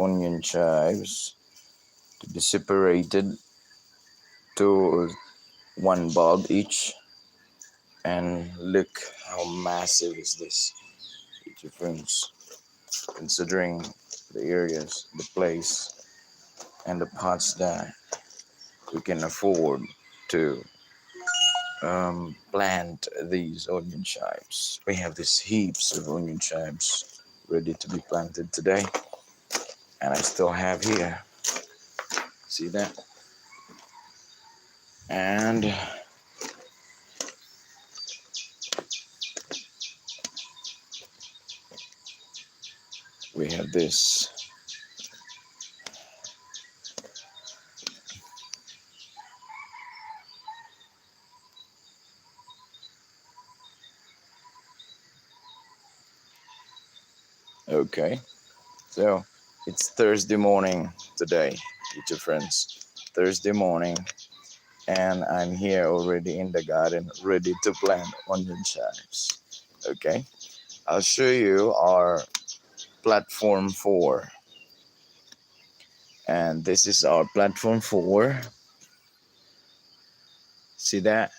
onion chives to be separated to one bulb each. And look how massive is this difference, considering the areas, the place, and the pots that we can afford to plant these onion chives. We have these heaps of onion chives ready to be planted today, and I still have here. See that? And we have this. Okay, so it's Thursday morning today, YouTube friends. Thursday morning, and I'm here already in the garden, ready to plant onion chives. Okay, I'll show you our platform 4, and this is our platform 4. See that?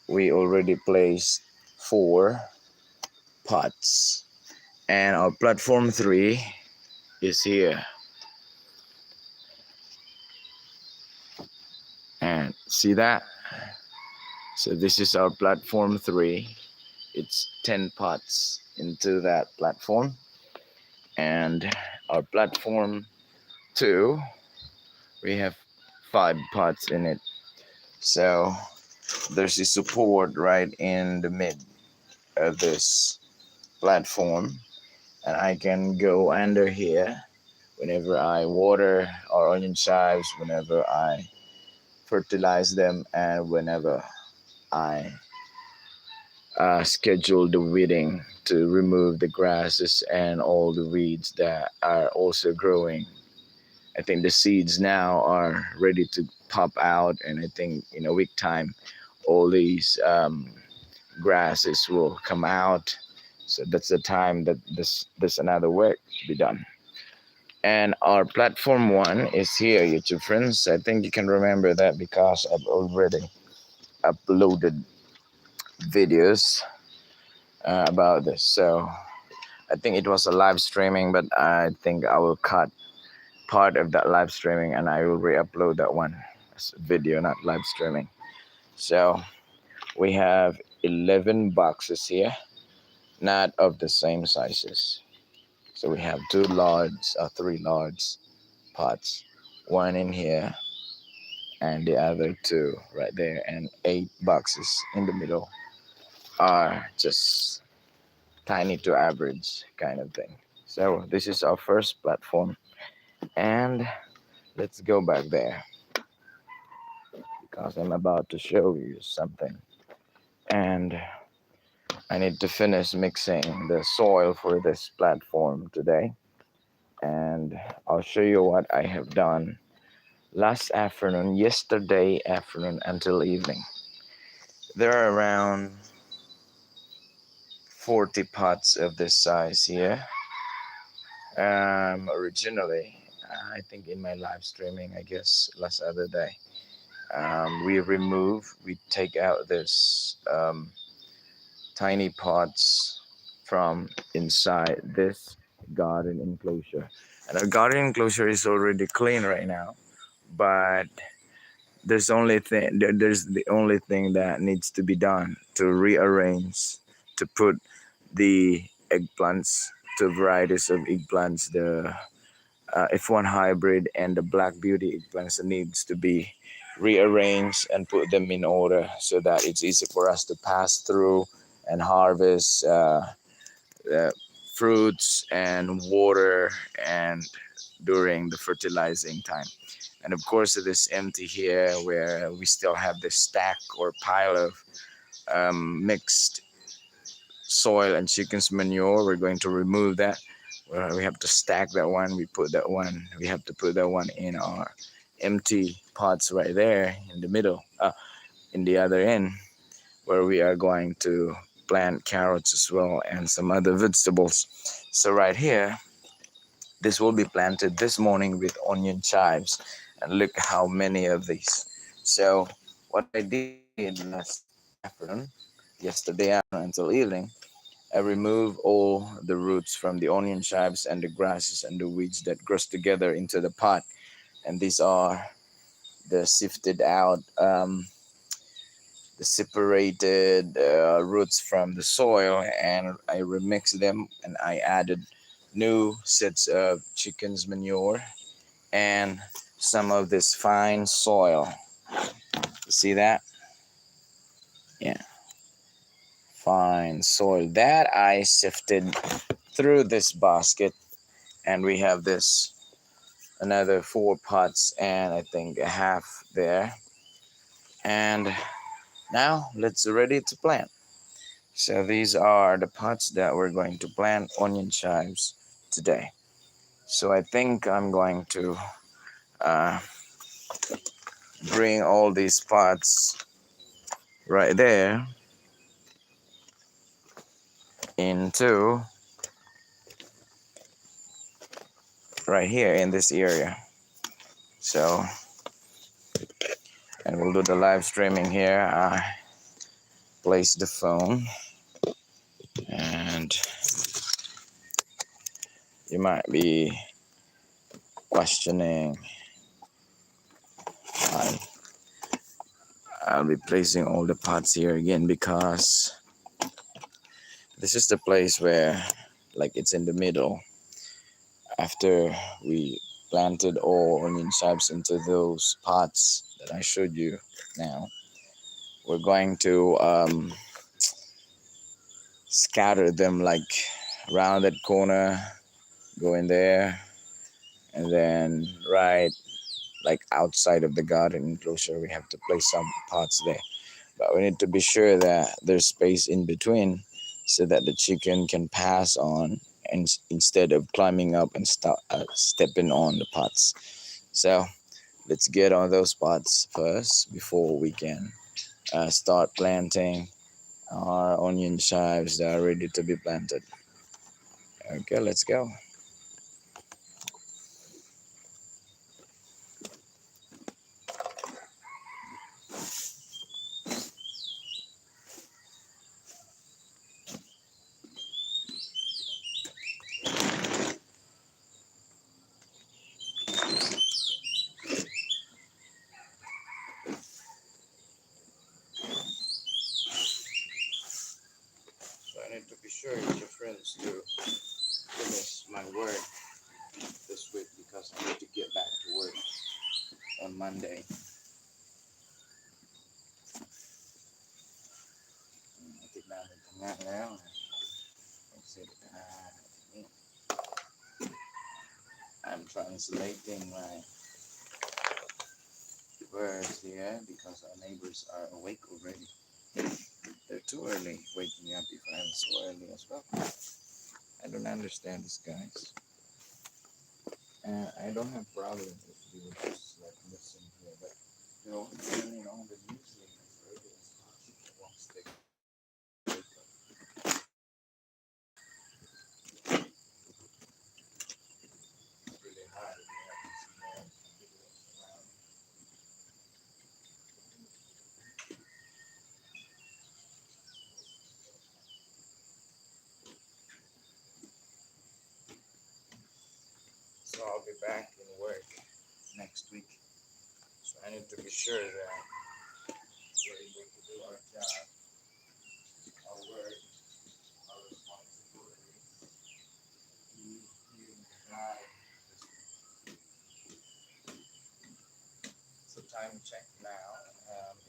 We already placed 4 pots, and our platform 3 is here. And see that? So this is our platform 3. It's 10 pots into that platform. And our platform 2, we have 5 pots in it. So there's a support right in the mid of this platform, and I can go under here whenever I water our onion chives, whenever I fertilize them, and whenever I schedule the weeding to remove the grasses and all the weeds that are also growing. I think the seeds now are ready to pop out, and I think in a week time all these grasses will come out. So that's the time that this another work to be done. And our platform 1 is here, YouTube friends. I think you can remember that because I've already uploaded videos about this. So I think it was a live streaming, but I think I will cut part of that live streaming and I will re-upload that one as a video, not live streaming. So we have 11 boxes here, not of the same sizes. So we have 3 large pots, one in here and the other 2 right there, and 8 boxes in the middle are just tiny to average kind of thing. So this is our first platform, and let's go back there because I'm about to show you something, and I need to finish mixing the soil for this platform today, and I'll show you what I have done yesterday afternoon until evening. There are around 40 pots of this size here. Originally, I think in my live streaming, I guess last other day, we take out this tiny pots from inside this garden enclosure. And our garden enclosure is already clean right now, but there's the only thing that needs to be done to rearrange, to put the eggplants, 2 varieties of eggplants, the F1 hybrid and the Black Beauty eggplants, that needs to be rearranged and put them in order so that it's easy for us to pass through and harvest fruits and water and during the fertilizing time. And of course it is empty here where we still have this stack or pile of mixed soil and chicken's manure. We're going to remove that. We have to stack that one. We have to put that one in our empty pots right there in the middle, in the other end, where we are going to plant carrots as well and some other vegetables. So right here, This will be planted this morning with onion chives, and look how many of these. So what I did yesterday afternoon until evening, I remove all the roots from the onion chives and the grasses and the weeds that grows together into the pot. And these are the sifted out, the separated roots from the soil, and I remixed them, and I added new sets of chicken's manure and some of this fine soil. You see that? Yeah, fine soil that I sifted through this basket, and we have this another 4 pots and I think a half there. And now let's ready to plant. So these are the pots that we're going to plant onion chives today. So I think I'm going to uh, bring all these pots right there into right here in this area. So, and we'll do the live streaming here. I place the phone, and you might be questioning why I'll be placing all the pots here again, because this is the place where, like, it's in the middle. After we planted all onion chives into those pots that I showed you now, we're going to scatter them like around that corner, go in there, and then right like outside of the garden enclosure, we have to place some pots there. But we need to be sure that there's space in between so that the chicken can pass on, and instead of climbing up and stepping on the pots. So let's get on those pots first before we can start planting our onion chives that are ready to be planted. Okay, let's go. So I need to be sure, your friends, to finish my work this week because I need to get back to work on Monday. I'm translating my words here because our neighbors are awake already. They're too early waking up if I'm so early as well. I don't understand this, guys. And I don't have problem if you would just like listen here, but turning on the music as early as possible once they wake up. It's really hard if you have this noise around. So I'll be back in work next week. So I need to be sure that we're able to do our job, our work, our responsibility. Hearing the guide. So time check now.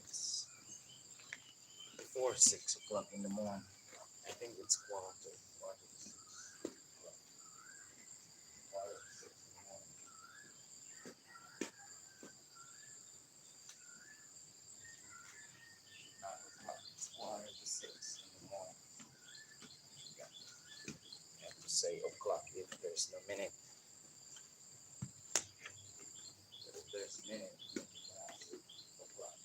It's before 6 o'clock in the morning. I think it's quarter to 6. Quarter to 6 in the morning. Not o'clock. It's quarter to 6 in the morning. Yeah. You have to say o'clock if there's no minute. But if there's minute, you can have to o'clock.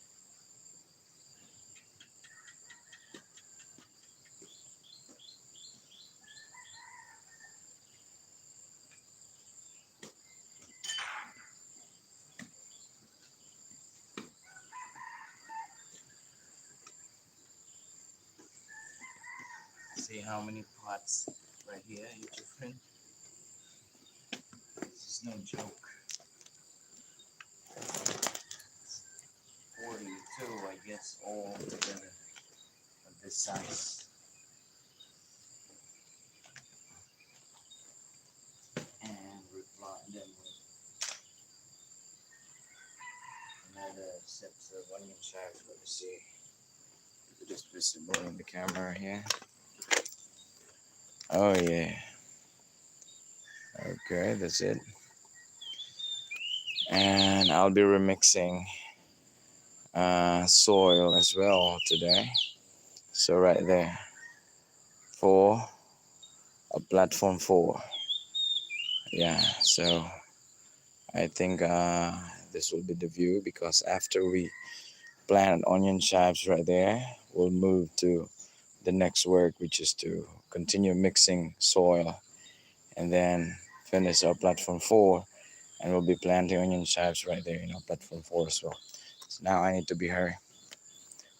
See how many pots right here, YouTube friend. This is no joke. 42, I guess, all together of this size. And replant them with another sets of onion chives. Let me see if it is visible in the camera here. Oh yeah. Okay, that's it. And I'll be remixing soil as well today. So right there for a platform 4. Yeah, so I think this will be the view, because after we plant onion chives right there, we'll move to the next work, which is to continue mixing soil and then finish our platform 4, and we'll be planting onion chives right there in our platform 4 as well. So now I need to be hurry,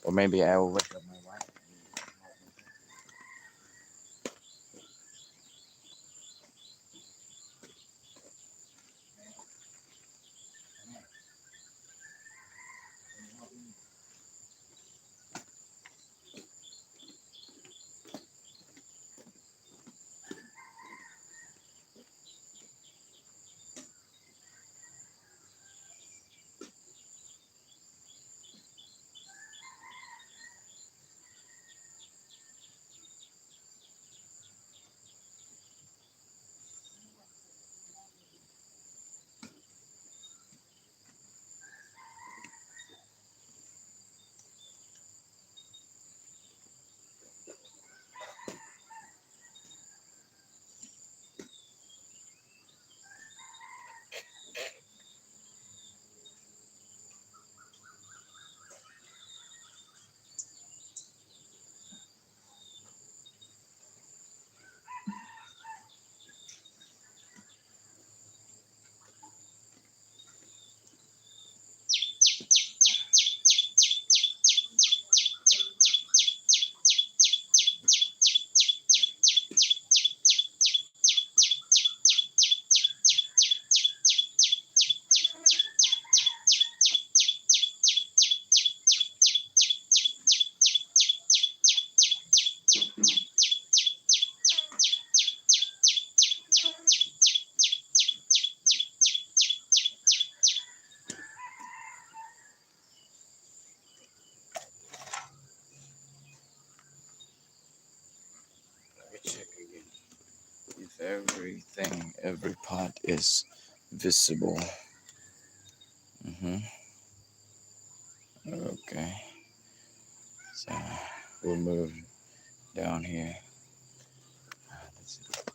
or maybe I will wake up my wife. Let me check again if everything, every part is visible. hmm Okay, so we'll move down here. That's it.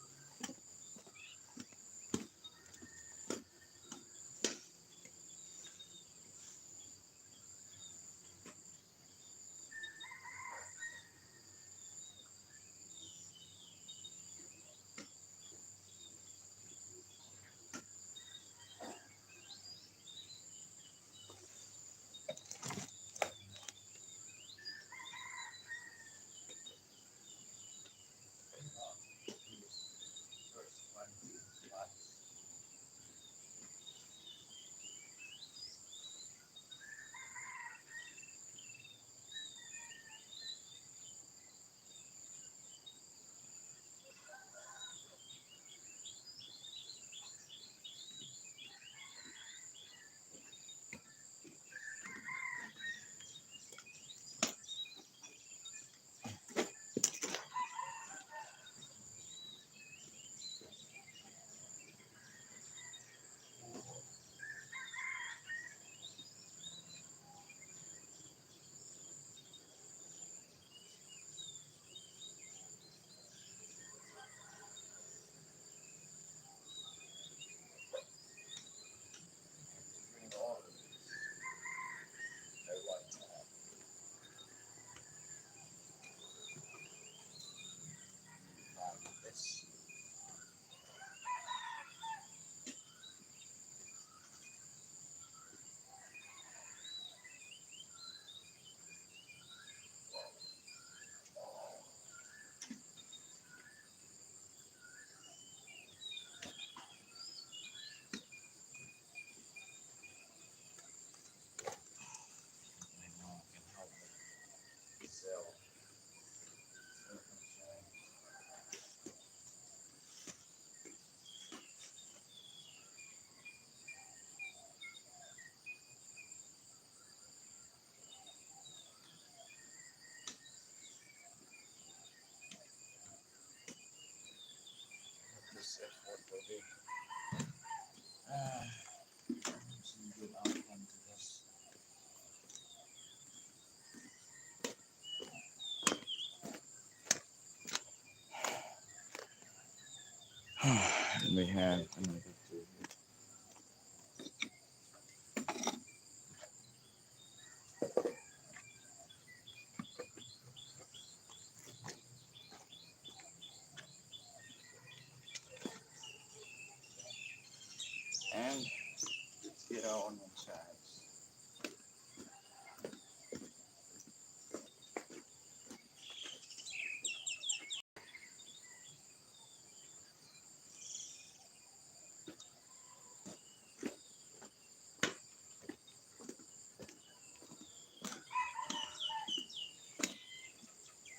have another two. And get on the chives.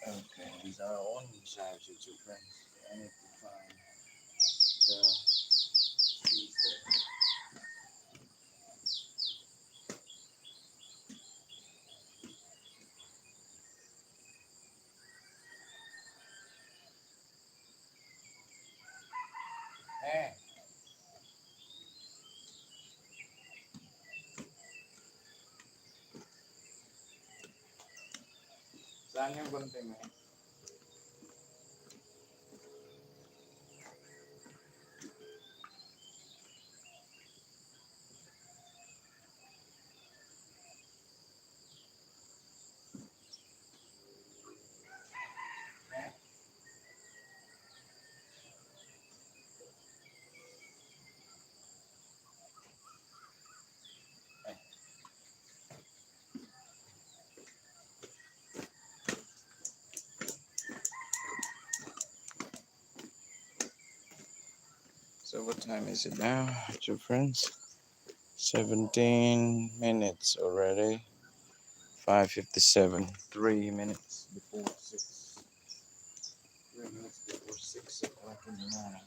Okay, these are all the chives with your friends. I need to find the seeds there. Eh, saan yung gunting eh? Eh, eh. So what time is it now, with your friends? 17 minutes already. 5:57. 3 minutes before 6. 3 minutes before 6 o'clock in the morning.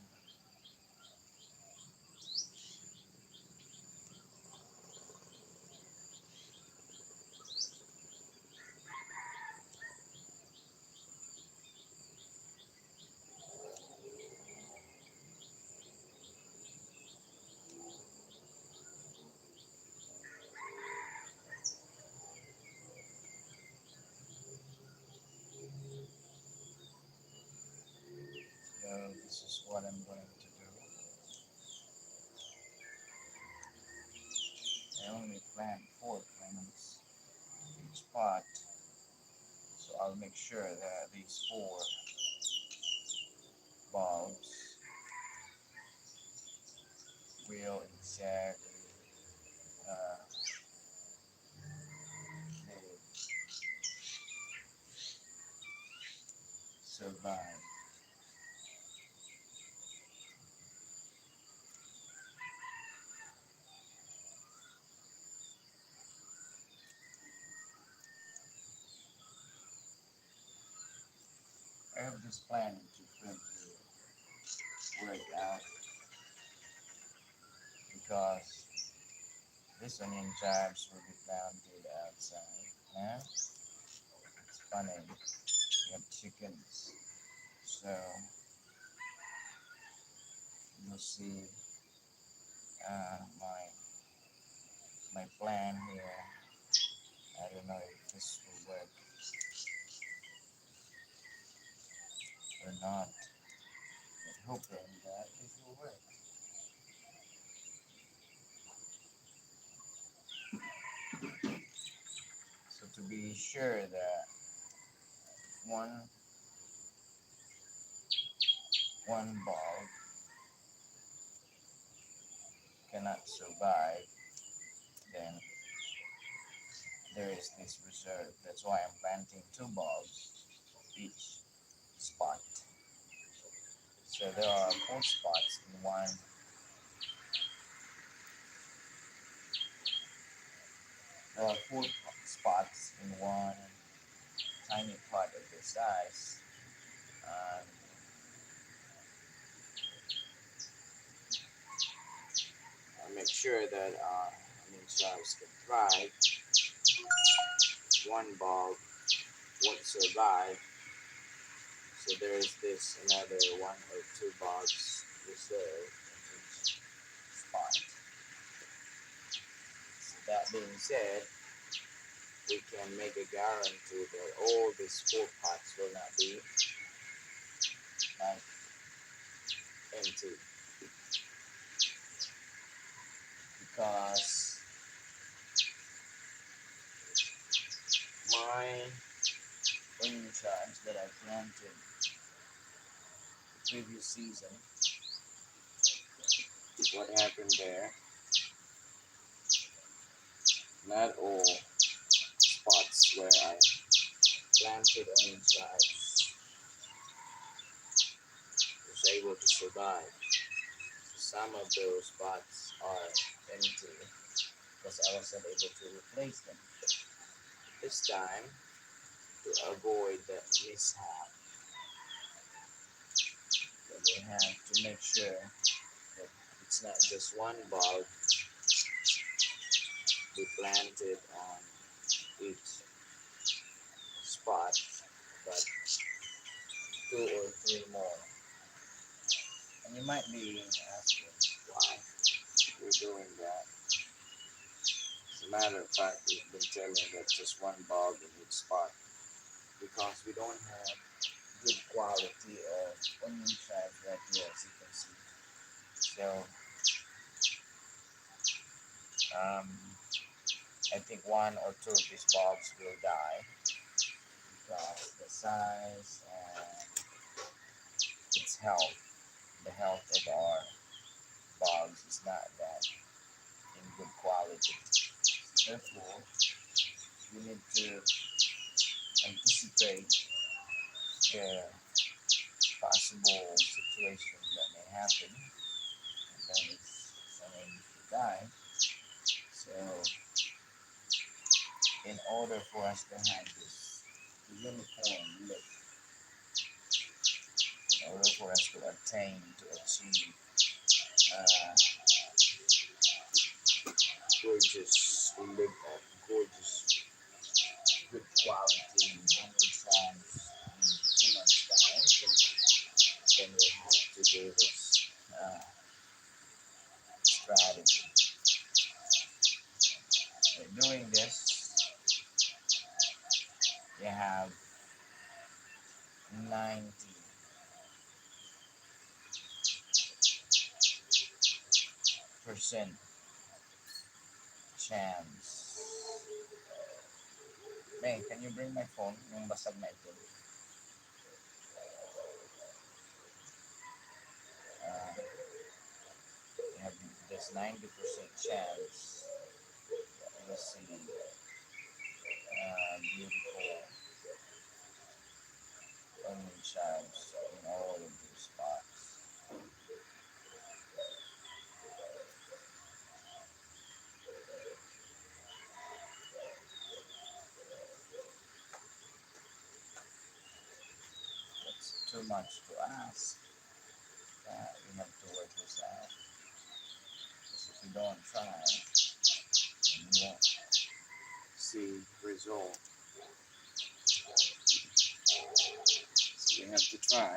So this is what I'm going to do. I only plant 4 plants in each pot. So I'll make sure that these 4 bulbs will exactly live, survive. I have this plan to print the work out because this onion chives will be planted outside. Yeah? It's funny. We have chickens. So you'll see my plan here. I don't know if this will work or not. But hoping that it will work. So to be sure that one one bulb cannot survive, then there is this reserve. That's why I'm planting 2 bulbs each spot. So there are 4 spots in one. There are 4 spots in one tiny pot of this size. And I'll make sure that chives can thrive. One bulb won't survive. So there is this another 1 or 2 bulbs reserved in each spot. So that being said, we can make a guarantee that all these 4 pots will not be like empty. because my onion chives that I planted the previous season, what happened there, not all spots where I planted onion chives was able to survive. So some of those spots are empty because I wasn't able to replace them. This time, to avoid the mishap, then we have to make sure that it's not just one bulb we planted on each spot, but two or three more. And you might be asking why we're doing that. As a matter of fact, we've been telling that just one bulb in each spot because we don't have good quality of onion chives right here, as you can see. So, um, I think one or two of these bulbs will die because the size and its health, the health of our bulbs is not that in good quality. Therefore, we need to anticipate the possible situation that may happen, and that is someone to die. So, in order for us to have this uniform look, in order for us to attain, to achieve uh, gorgeous, gorgeous, good quality onion chives in 2 months' time, then we have to do this strategy. By doing this, you have 90% chance. May, can you bring my phone? Yung basag na ito. You have this 90% chance to see beautiful onion chives in all of these spots. It's too much to ask. We have to work this out. Because if you don't try, then you won't see result. So we have to try.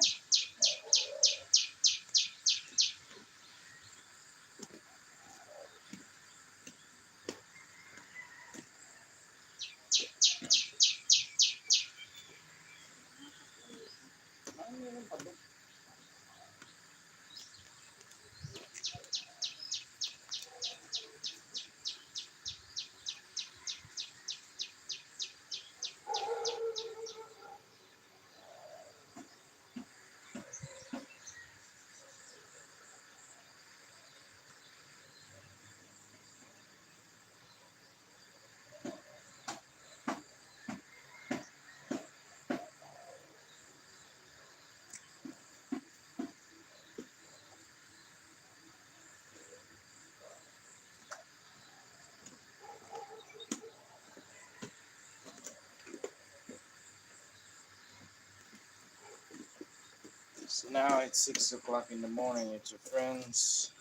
So now it's 6 o'clock in the morning with your friends.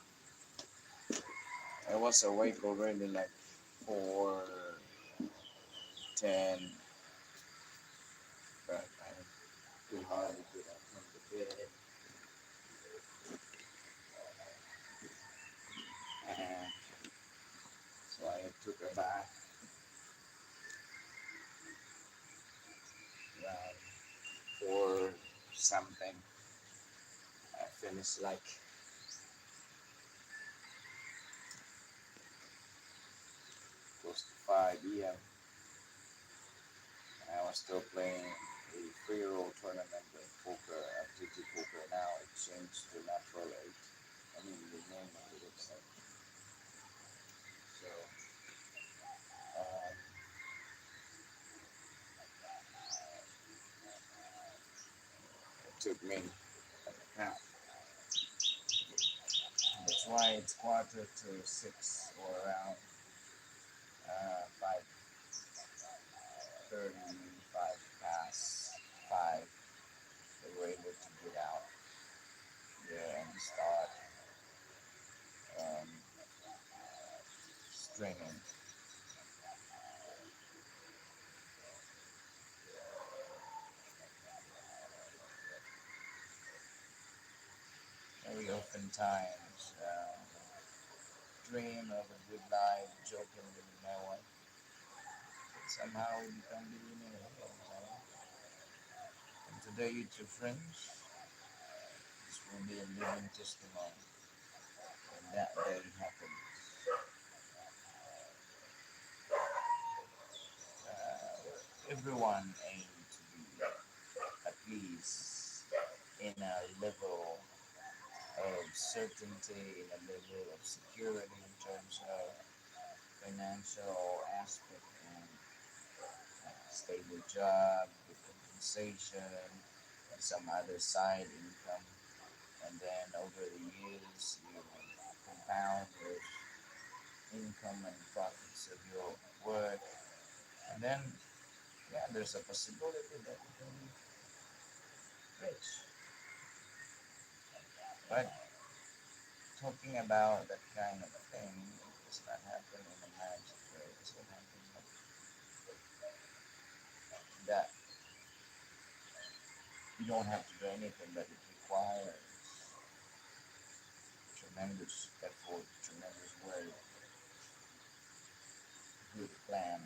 I was awake already like 4:10, but I'm too hard to get up from the bed. And so I took a bath around 4 something. I finished like still playing a free-roll tournament of poker, FGT poker. Now it changed to natural 8. I mean the name of the website. So um, it took me now. That's why it's quarter to 6 or around 5:35 past 5. They were able to get out there and start um, stringing. Very oftentimes dream of a good life, joking with my wife. Somehow we become billionaire here. And today, YouTube friends, this will be a living testimony. When that day happens, everyone aims to be at least in a level of certainty, in a level of security in terms of financial aspect and stable job, good compensation, and some other side income. And then over the years, you compound those income and profits of your work. And then, yeah, there's a possibility that you can be rich. But talking about that kind of thing, it does not happen in a magic way. It doesn't happen like that. You don't have to do anything, but it requires tremendous effort, tremendous work, good plan.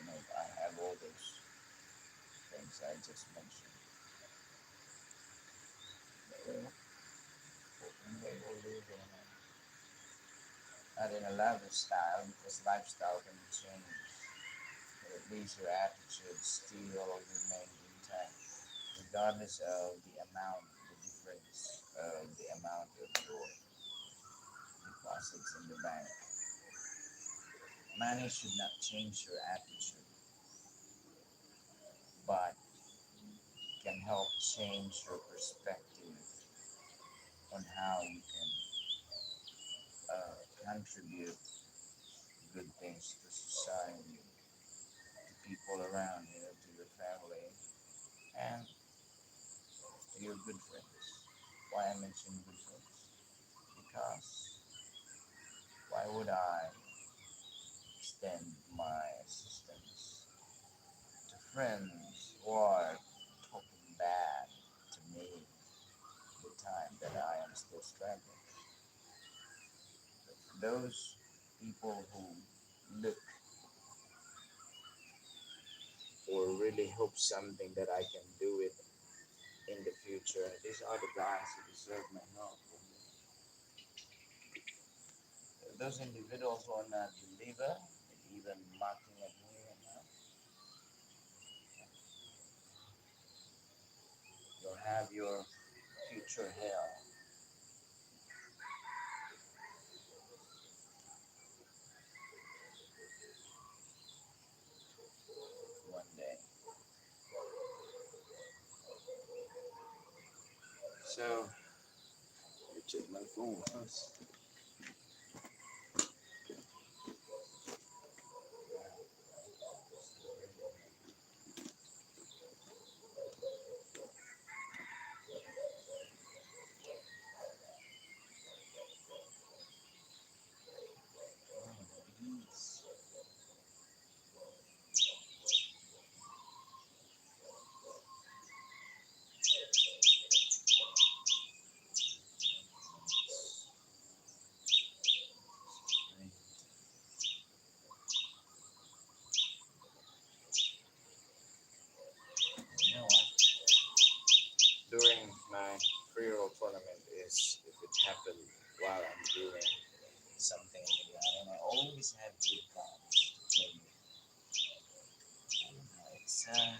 I have all those things I just mentioned. But they will live not in a lifestyle because lifestyle can be changed. But at least your attitude still remain intact, regardless of the amount, the difference of the amount of your deposits in the bank. Money should not change your attitude, but can help change your perspective on how you can contribute good things to society, to people around you, to your family, and to your good friends. Why I mention good friends? Because why would I extend my assistance to friends who are talking bad to me the time that I am still struggling? Those people who look or really hope something that I can do it in the future, these are the guys who deserve my help. Those individuals who are not believer, even mocking at me right now, you'll have your future hell one day. So, let me check my phone first. Please. You know what? During my free-roll tournament is if it happened while I'm doing something in the garden, I always have good cards to play with. uh,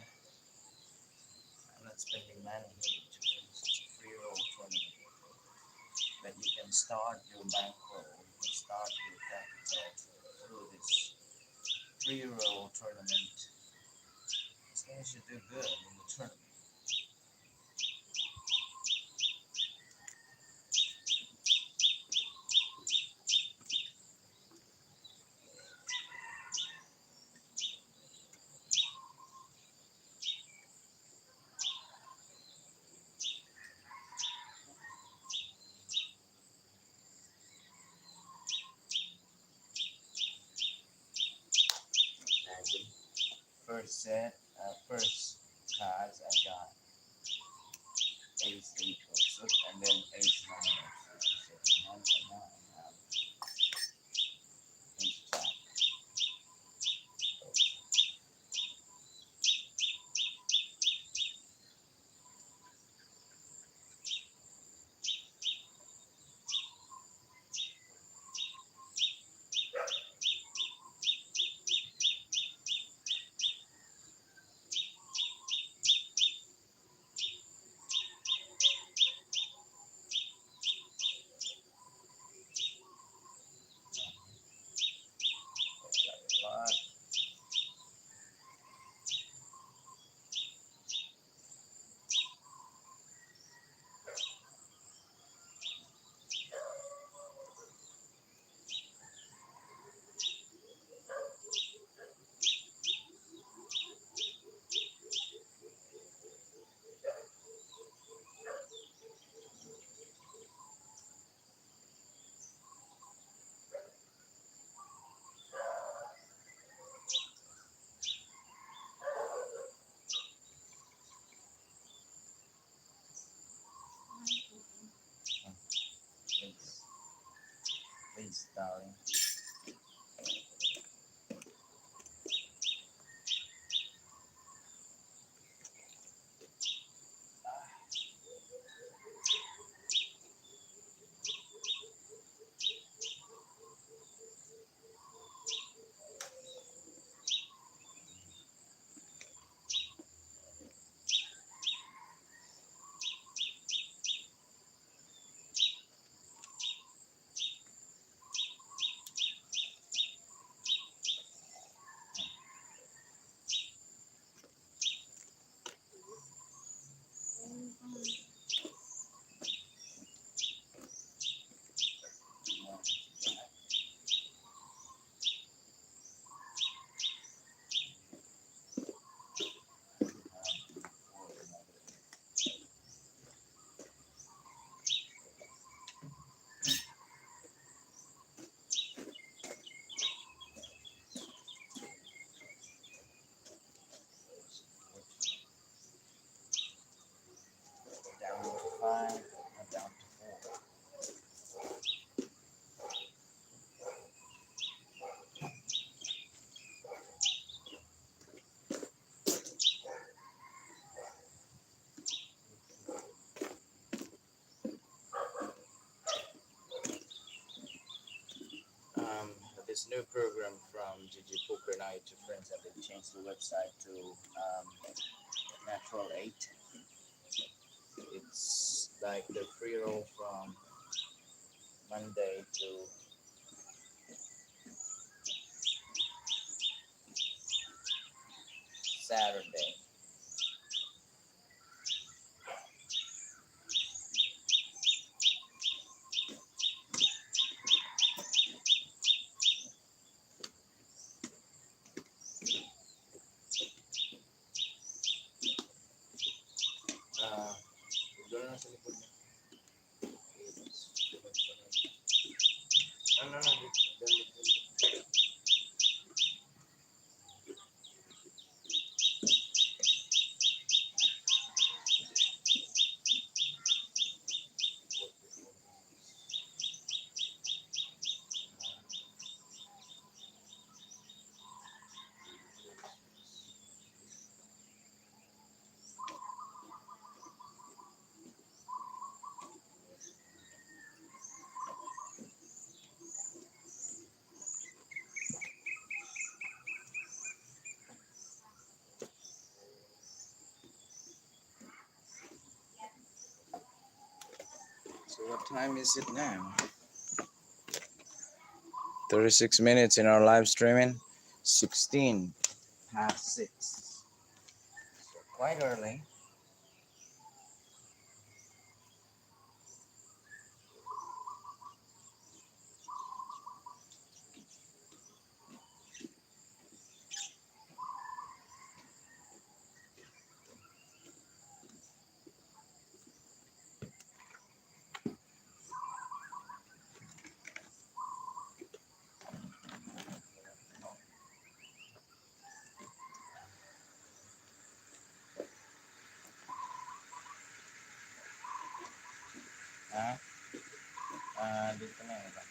I'm not spending money here to finish a free roll tournament. But you can start your bankroll, you can start your capital through this free roll tournament. As long as you do good in the tournament. Imagine first cards I got ace eight offsuit and then ace nine offsuit. So right now I have ace jack offsuit. Got please, please, darling. One jack, four another. Down to five, down to four. Um, this new program from GG Poker Night to friends, and they changed the website to Natural 8. It's like the free roll from Monday to Saturday. Uh, Doon na sa likod niya. Heaps. So what time is it now? 36 minutes in our live streaming. 16 past 6. So quite early. Ha? Dito na yun.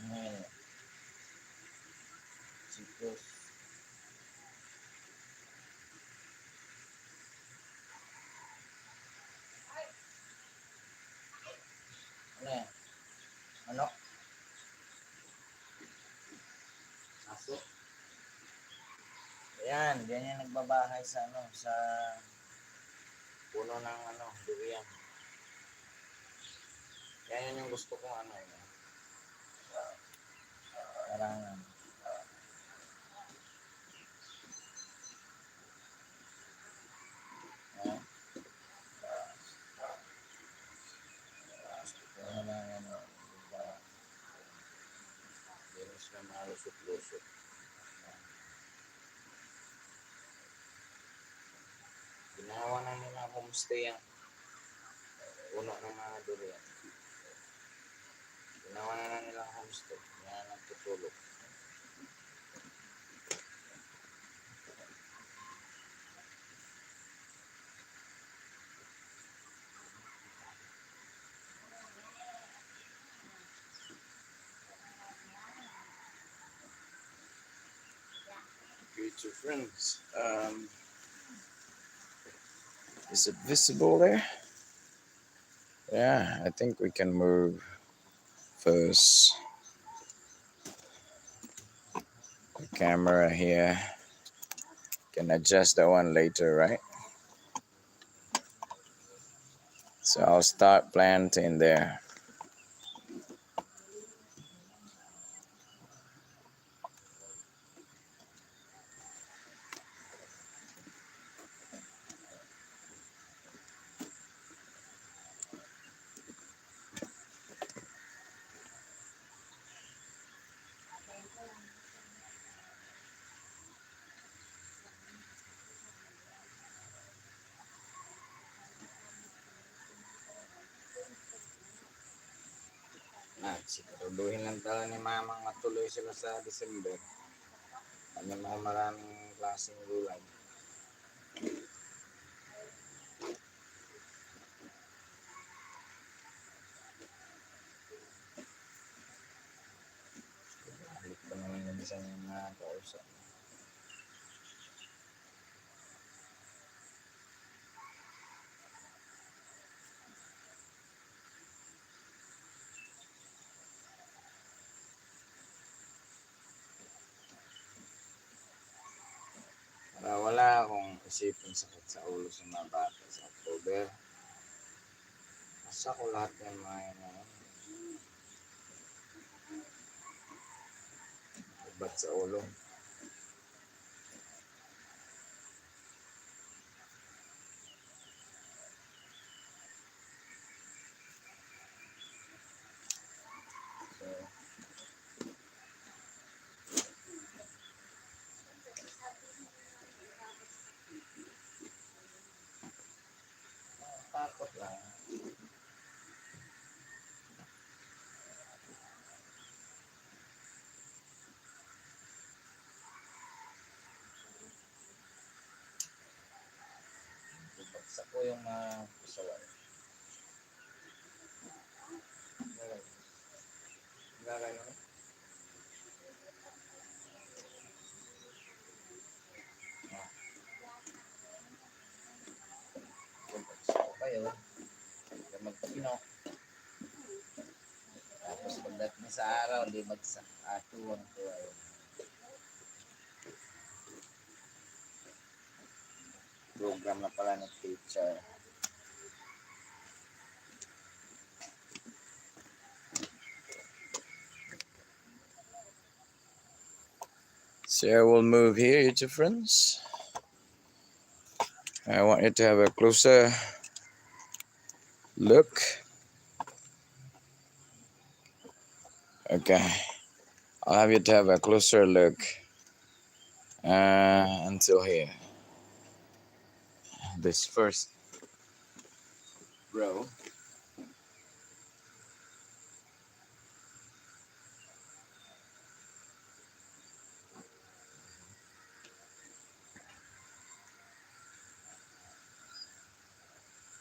Ngayon, chicos. Ano yan? Ano? Aso? Ayan, ganyan nagbabahay sa ano, sa puno ng ano, durian. Yan yung gusto kong ano, yun. Parang ah, gusto ko na ano, diba, hindi rin sila malusot-lusot. Ginawa na nila homestay ang puno ng mga durian. Ginawa na nila homestay. Yan ang tutulog. Future friends. Is it visible there? Yeah, I think we can move first. The camera here. Can adjust that one later, right? So I'll start planting there. Siguraduhin lang tala ni Mama matuloy sila sa December. Ano mga maraming klaseng gulay. Balik pa naman yung isa yung mga kausap. kung isipin sakit sa ulo sa mga bata sa October. Asa ko lahat ng mga yan, ibat sa ulo. So, takot lang. Ibagsak ko yung mga kasawan. Gagano? Ibagsak ko kayo. Kaya magpino. Tapos pagdating sa araw, di magsak. Atuwang ko ay program na pala ng teacher. So I will move here, YouTube friends. I want you to have a closer look. Okay, I'll have you to have a closer look until here. This first row.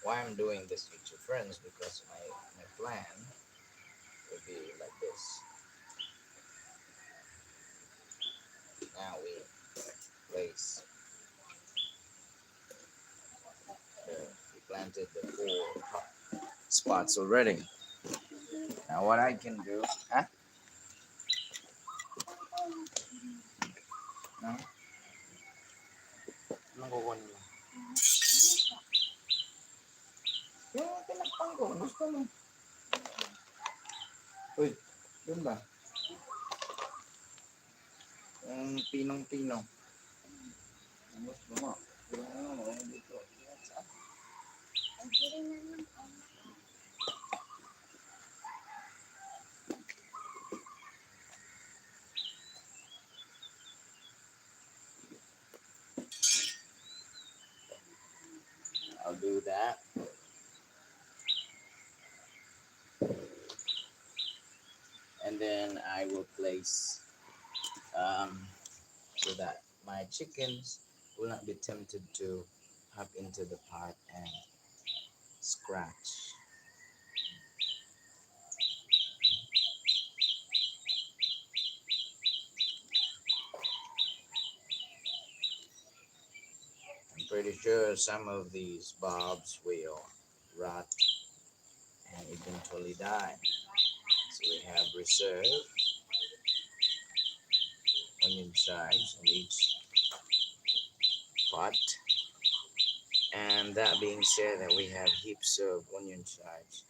Why I'm doing this with your friends, because my plan will be like this. Now we place we planted the 4 spots already. Now what I can do, huh? No? Anong kukunin mo? Yung tinakpan ko, gusto mo. Uy, yun ba? Yung pinong-pinong. Gusto mo. Yung ano mo, dito. I'll do that. And then I will place so that my chickens will not be tempted to hop into the pot and scratch. I'm pretty sure some of these bulbs will rot and eventually die. So we have reserve onion chives in each pot. And that being said, that we have heaps of onion chives.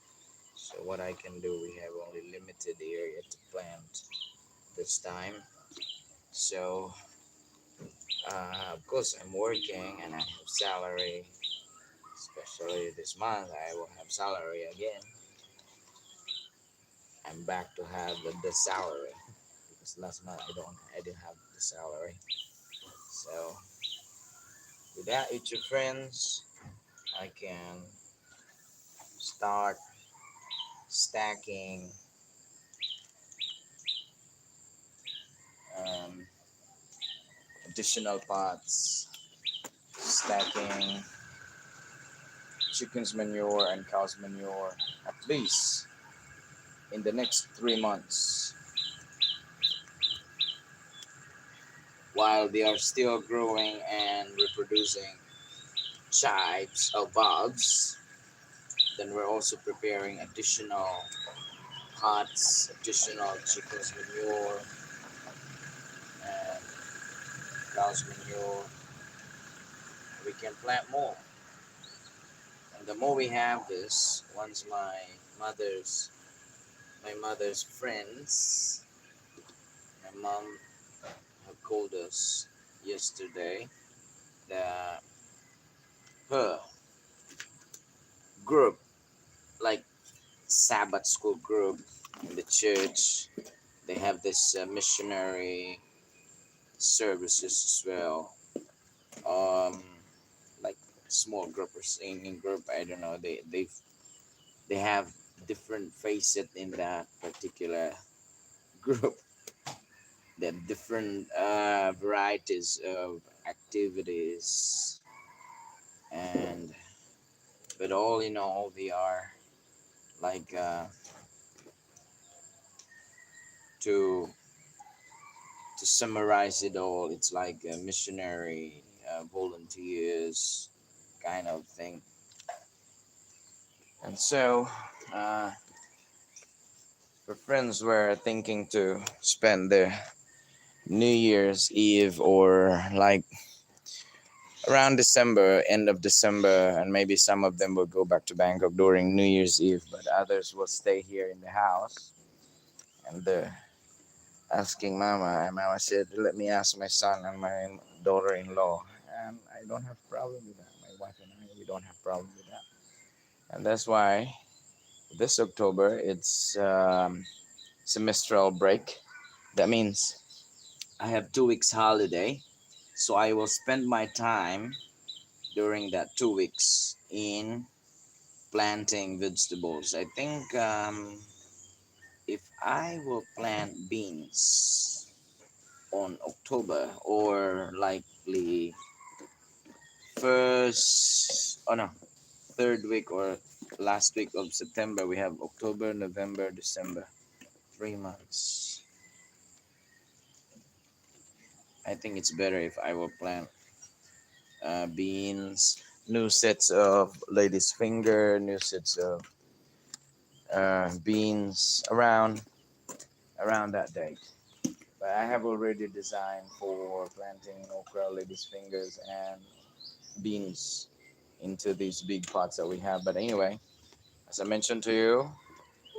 So what I can do, we have only limited area to plant this time. So of course I'm working and I have salary, especially this month I will have salary again. I'm back to have the salary because last month I didn't have the salary. So with that, with your friends, I can start stacking um, additional pots, stacking chicken's manure and cow's manure at least in the next 3 months while they are still growing and reproducing chives or bulbs. Then we're also preparing additional pots, additional chicken's manure, and cow's manure we can plant more. And the more we have this, once my mother's friends, my mom have called us yesterday that her group, like Sabbath school group in the church, they have this missionary services as well. Um, like small group or singing group. I don't know. They have different facet in that particular group. They have different varieties of activities, and but all in all, they are like to to summarize it all. It's like a missionary volunteers kind of thing. And so, uh, her friends were thinking to spend their New Year's Eve or like around December, end of December, and maybe some of them will go back to Bangkok during New Year's Eve, but others will stay here in the house. And they're asking Mama, and Mama said, "Let me ask my son and my daughter-in-law." And I don't have problem with that. My wife and I, we don't have problem with that. And that's why this October it's semestral break. That means I have 2 weeks holiday, so I will spend my time during that 2 weeks in planting vegetables. I think if I will plant beans on October or likely first, oh no, third week or last week of September, we have October, November, December, 3 months. I think it's better if I will plant beans, new sets of lady's finger, new sets of beans around that date. But I have already designed for planting okra, lady's fingers, and beans into these big pots that we have. But anyway, as I mentioned to you,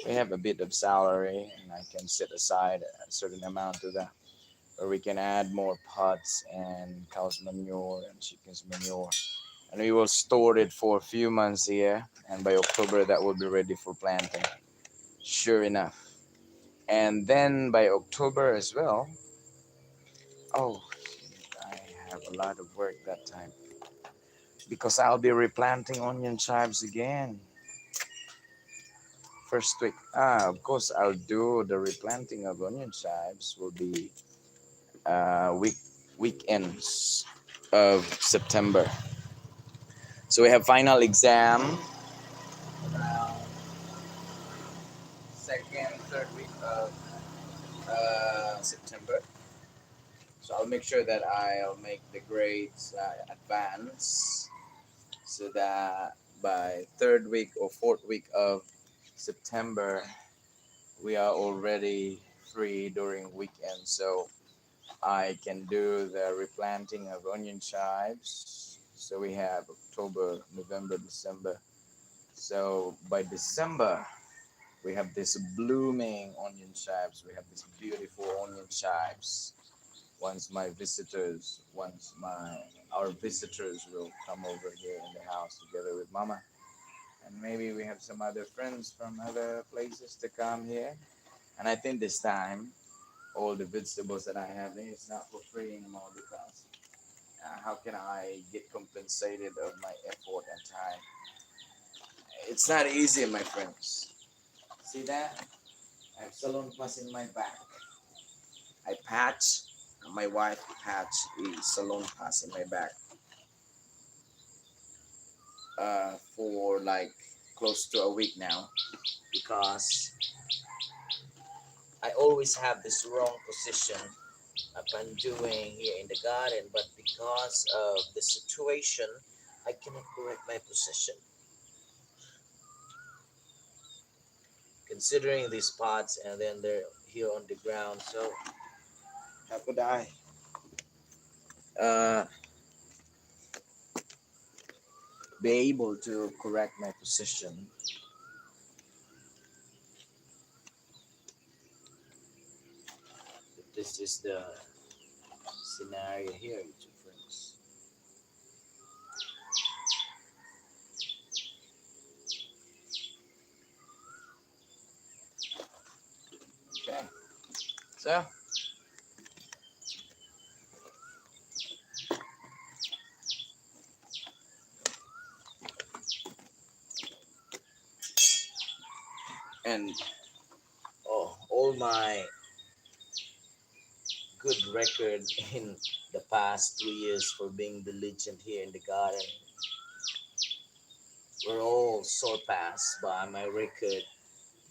we have a bit of salary, and I can set aside a certain amount to that, where we can add more pots and cow's manure and chicken's manure, and we will store it for a few months here, and by October that will be ready for planting. Sure enough. And then by October as well, oh, I have a lot of work that time because I'll be replanting onion chives again. First week. Of course, I'll do the replanting of onion chives will be weekends of September. So we have final exam around second, third week of September. So I'll make sure that I'll make the grades advance so that by third week or fourth week of September we are already free during weekends. So I can do the replanting of onion chives. So we have October, November, December. So by December, we have this blooming onion chives. We have this beautiful onion chives. Once my our visitors will come over here in the house together with Mama, and maybe we have some other friends from other places to come here. And I think this time all the vegetables that I have there is not for free anymore because how can I get compensated of my effort and time? It's not easy, my friends. See that? I have salon pass in my back. I patch. My wife patch a salon pass in my back for like close to a week now because I always have this wrong position upon doing here in the garden, but because of the situation, I cannot correct my position. Considering these pots and then they're here on the ground, so how could I? Uh, be able to correct my position. This is the scenario here, YouTube friends. Okay, so and all my good record in the past 2 years for being diligent here in the garden were all surpassed by my record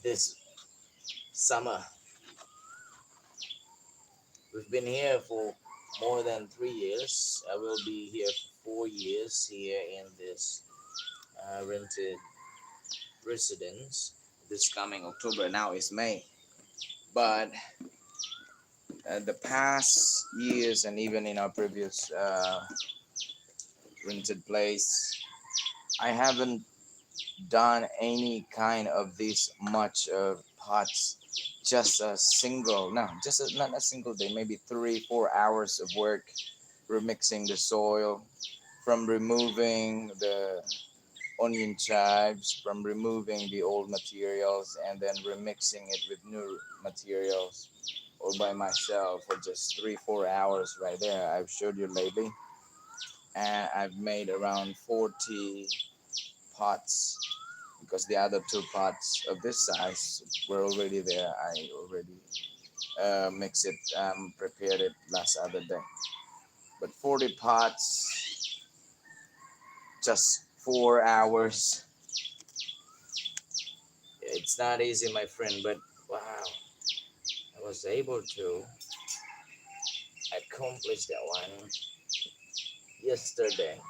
this summer. We've been here for more than 3 years. I will be here for 4 years here in this rented residence this coming October. Now is May. But the past years and even in our previous rented place, I haven't done any kind of this much of pots. Just a single, no, just not a single day, maybe 3 4 hours of work remixing the soil, from removing the onion chives, from removing the old materials and then remixing it with new materials, all by myself for just 3 4 hours right there. I've showed you lately, and I've made around 40 pots because the other two pots of this size were already there. I already mixed it, prepared it last other day. But 40 pots, just 4 hours. It's not easy, my friend, but wow, I was able to accomplish that one yesterday.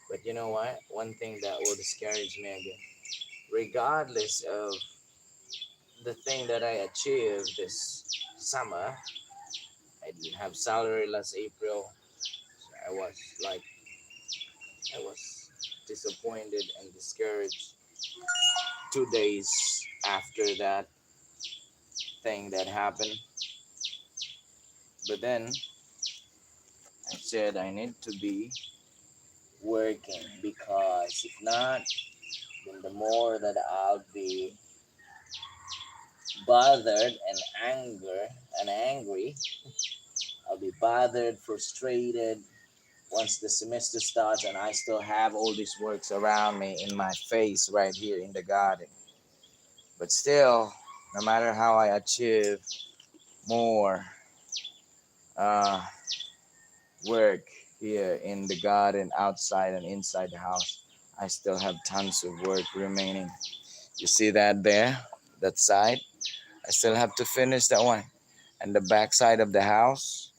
But you know what? One thing that will discourage me again, regardless of the thing that I achieved this summer, I didn't have salary last April. So I was disappointed and discouraged 2 days after that thing that happened. But then I said I need to be working because if not, then the more that I'll be bothered and angry. I'll be bothered, frustrated once the semester starts and I still have all these works around me in my face right here in the garden. But still, no matter how I achieve more uh, work here in the garden, outside and inside the house, I still have tons of work remaining. You see that there? That side? I still have to finish that one. And the back side of the house.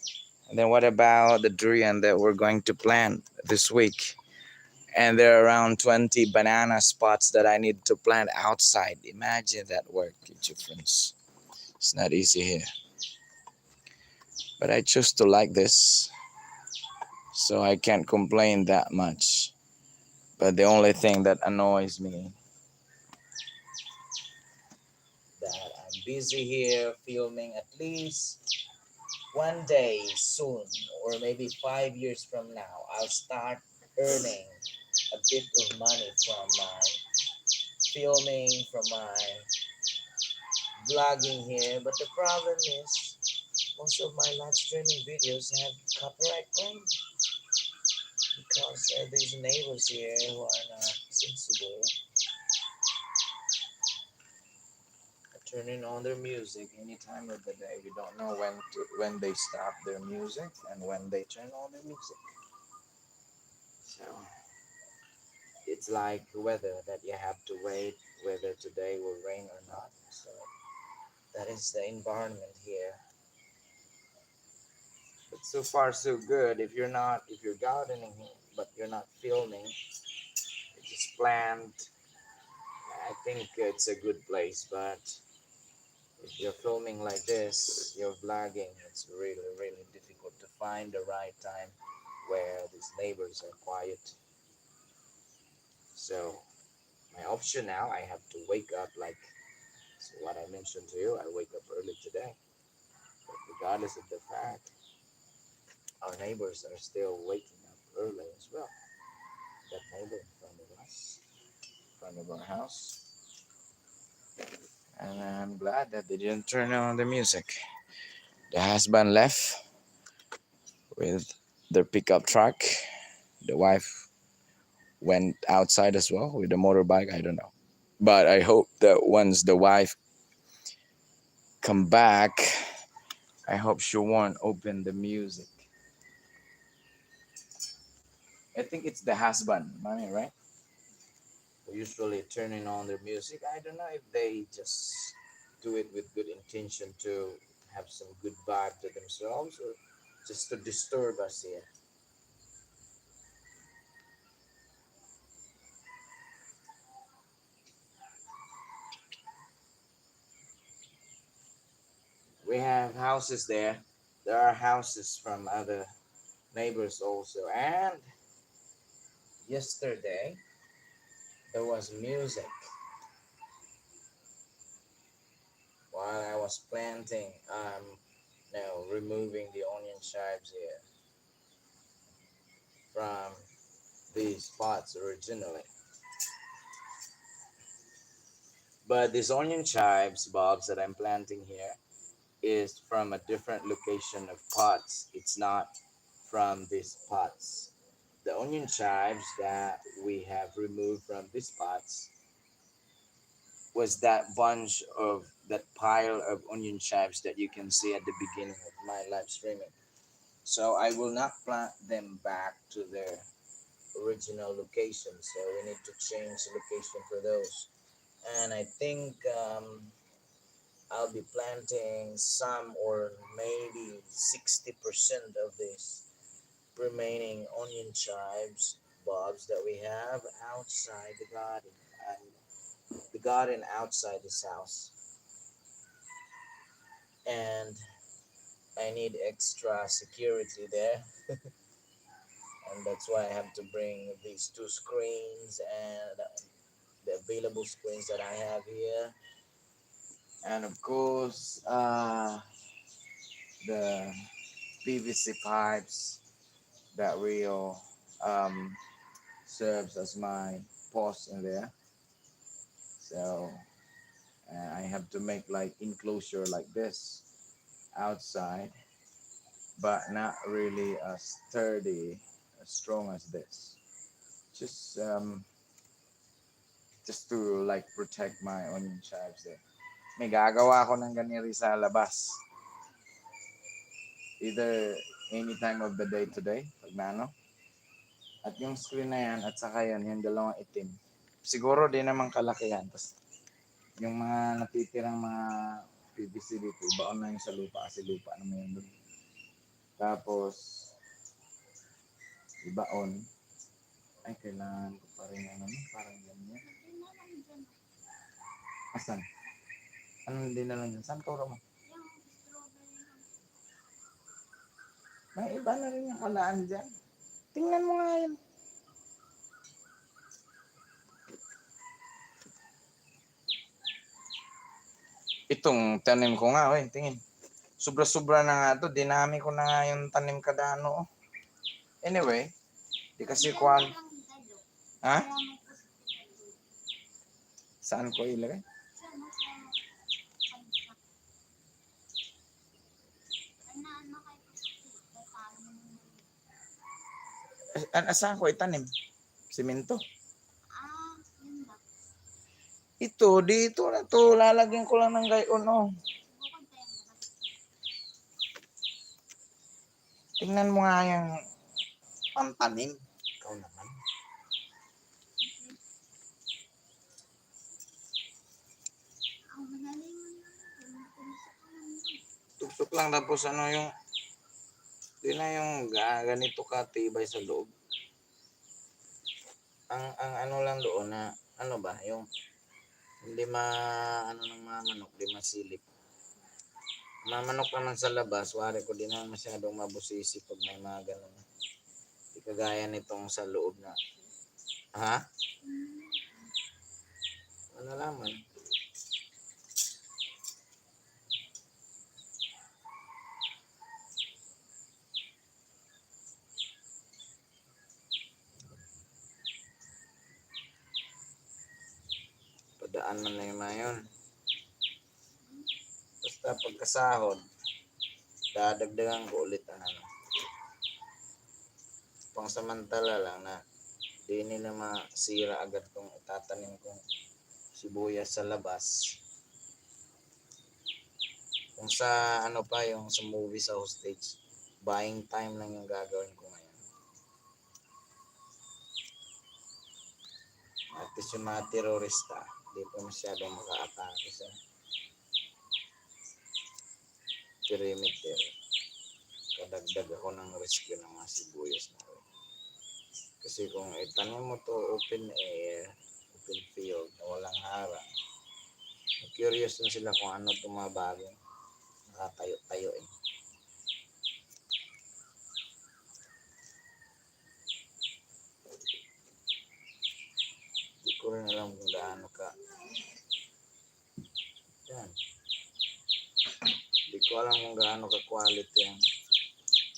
And then what about the durian that we're going to plant this week? And there are around 20 banana spots that I need to plant outside. Imagine that work, your friends. It's not easy here. But I choose to like this, so I can't complain that much. But the only thing that annoys me that I'm busy here filming at least one day soon, or maybe 5 years from now, I'll start earning a bit of money from my filming, from my vlogging here. But the problem is, most of my live streaming videos have copyright claim because these neighbors here who are not sensible are turning on their music any time of the day. You don't know when they stop their music and when they turn on their music. So it's like weather that you have to wait whether today will rain or not. So that is the environment here. But so far so good. If you're gardening but you're not filming, you just plant. I think it's a good place. But if you're filming like this, you're vlogging, it's really really difficult to find the right time where these neighbors are quiet. So my option now, I have to wake up like, so what I mentioned to you, I wake up early today. But regardless of the fact, our neighbors are still waking up early as well. That neighbor in front of us, in front of our house. And I'm glad that they didn't turn on the music. The husband left with their pickup truck. The wife went outside as well with the motorbike. I don't know. But I hope that once the wife come back, I hope she won't open the music. I think it's the husband, mommy, right? Usually turning on their music. I don't know if they just do it with good intention to have some good vibe to themselves or just to disturb us here. We have houses there. There are houses from other neighbors also. And yesterday there was music while I was planting. No, removing the onion chives here from these pots originally. But these onion chives bulbs that I'm planting here is from a different location of pots. It's not from these pots. The onion chives that we have removed from these pots was that bunch of that pile of onion chives that you can see at the beginning of my live streaming. So I will not plant them back to their original location. So we need to change the location for those. And I think I'll be planting some or maybe 60% of this remaining onion chives bulbs that we have outside the garden and the garden outside this house. And I need extra security there, and that's why I have to bring these two screens and the available screens that I have here. And of course, the PVC pipes that will um, serves as my post in there. So I have to make like enclosure like this outside, but not really as sturdy, as strong as this. Just um, just to like protect my onion chives there. May gagawa ako ng ganiri sa labas. Either any time of the day today, pag nano. At yung screen na yan, at saka yan, yung dalawang itim. Siguro din naman kalaki yan. Tapos yung mga natitirang mga PVC dito, ibaon na yung sa lupa kasi lupa naman yun doon. Tapos, ibaon. Ay, kailangan ko pa rin ano, parang ganyan. Asan? Anong din na lang yun? Saan turo mo? May iba na rin yung kalaan dyan. Tingnan mo nga yun. Itong tanim ko nga, oy, tingin. Sobra-sobra na nga to. Dinami ko na nga yung tanim kadano. Oh. Anyway, di kasi kwan. Ha? Saan ko ilagay? Saan ko itanim? Simento. Ito, dito na to. Lalagyan ko lang ng gayon, oh. Tingnan mo nga yung pantanim. Ikaw naman. Tuksok lang tapos ano yung di na yung ganito ka tibay sa loob. Ang ano lang doon na, ano ba, yung hindi ano ng mga manok, hindi masilip. Mga manok naman sa labas, wari ko din naman masyadong mabusisi pag may mga ganun. Di kagaya nitong sa loob na Ha? Ano naman? Padaan man na yung mga yun. Basta pagkasahod, dadagdagan ko ulit ang ano. Pangsamantala lang na di nila masira agad kung itatanim kong sibuyas sa labas. Kung sa ano pa yung sa movie sa hostage, buying time lang yung gagawin ko ngayon. At least yung mga terorista, di pa masyadong maka-atake sa perimeter. Kadagdag ako ng rescue ng mga sibuyas na rin. Kasi kung itanim mo to open air, open field, na walang harang, curious din sila kung ano itong mga bagong nakatayo-tayo eh. Hindi ko rin alam kung gaano ka. Yan. Hindi ko alam kung gaano ka quality ang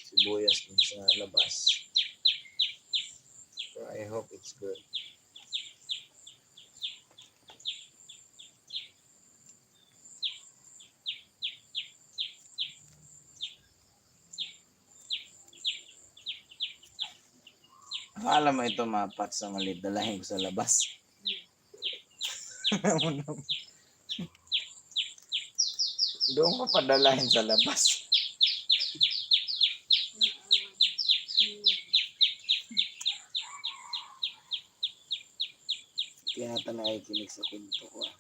sibuyas dun sa labas. So I hope it's good. Akala mo ito mapat sa maliit, dalahin ko sa labas. Doon ko padalahin sa labas. Kaya na nakikinig sa kwento ko ah.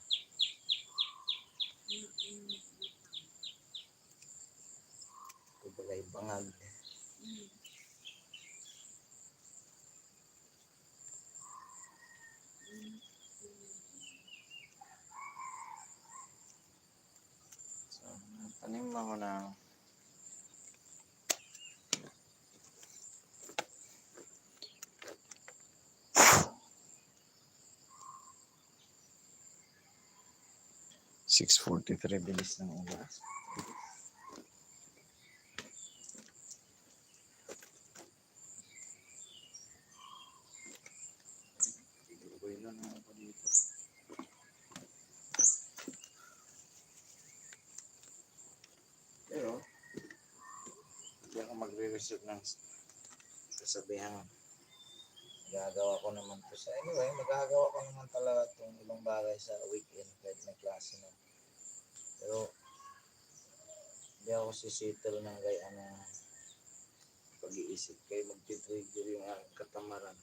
Kumbaga bangag. So, tanim ako ng 6:43, bilis ng oras. Buelo na ako dito. Pero, hindi ako magre-reserve ng kasabihan. Magagawa ko naman to sa anyway, magagawa ko naman talaga itong ibang bagay sa weekend kahit may klase na. Pero, hindi ako sisitel ng gaya na pag-iisip kayo magti-trigger yung katamaran.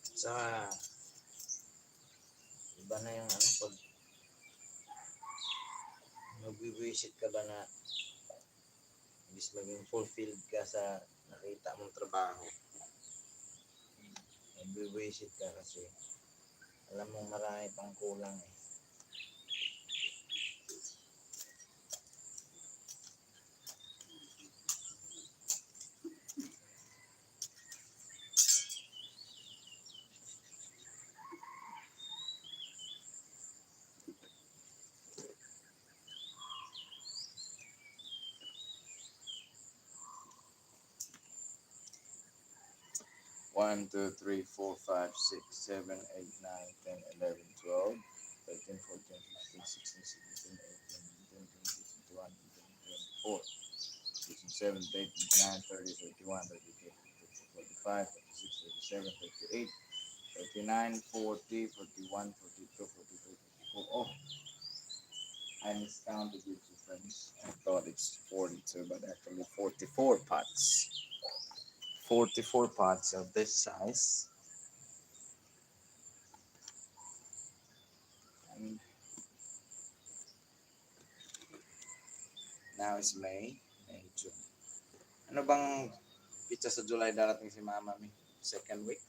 Saka, iba na yung ano, pag nag-visit ka ba na imbis maging fulfilled ka sa nakita mong trabaho, nag-visit ka kasi alam mong marami pang kulang eh. One, 2, 3, 4, 5, 6, 7, 8, 9, 10, 11, 12, 13, 14, 15, 16, 17, 18, 19, 20, 21, 22, 24, 27, 28, 30, 31, 32, 45, 46, 47, 48, 39, 40, 41, 42, 43, 44. Oh, I miscounted you two friends. I thought it's 42, but actually 44 pots. 44 pots of this size. And now it's May, June. Ano bang pizza sa July darating si Mama Mi? Second week?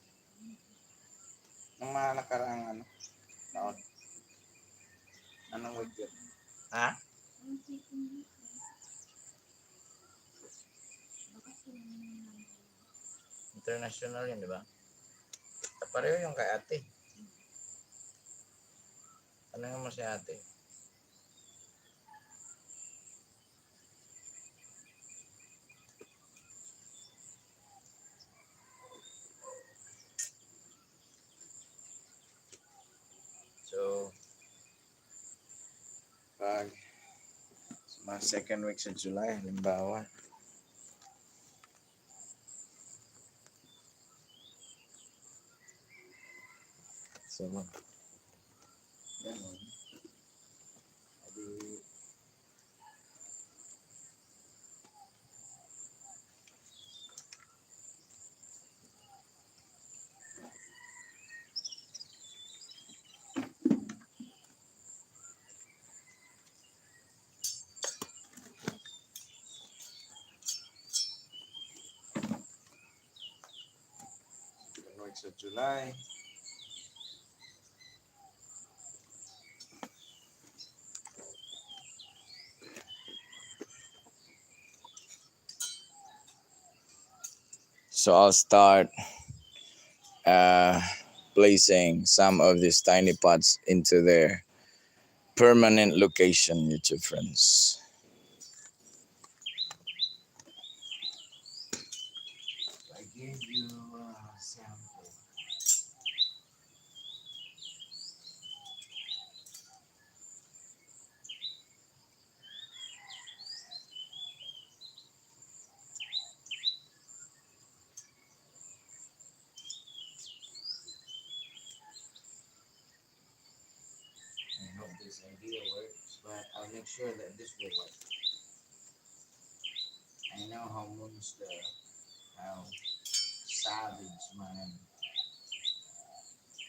Nung mga nakaraang ano? Taon. Anong week yun? Ha? International yun, di ba? pareho yung kay ate. Tanungin mo si ate. So, pag sa mga second week sa July, halimbawa, so, ganun, adi, second week sa July, So I'll start uh, placing some of these tiny pots into their permanent location, YouTube friends. I gave you a sample. I hope this idea works, but I'll make sure that this will work. I know how monster, how savage my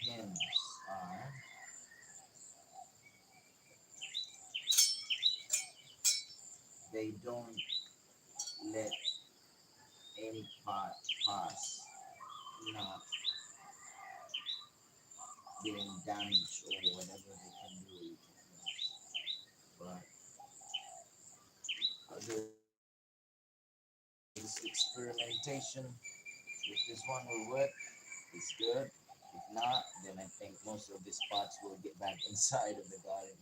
hens are. They don't let any pot pass not getting damaged or whatever they can do. But I'll do this experimentation. If this one will work, it's good. If not, then I think most of these pots will get back inside of the garden.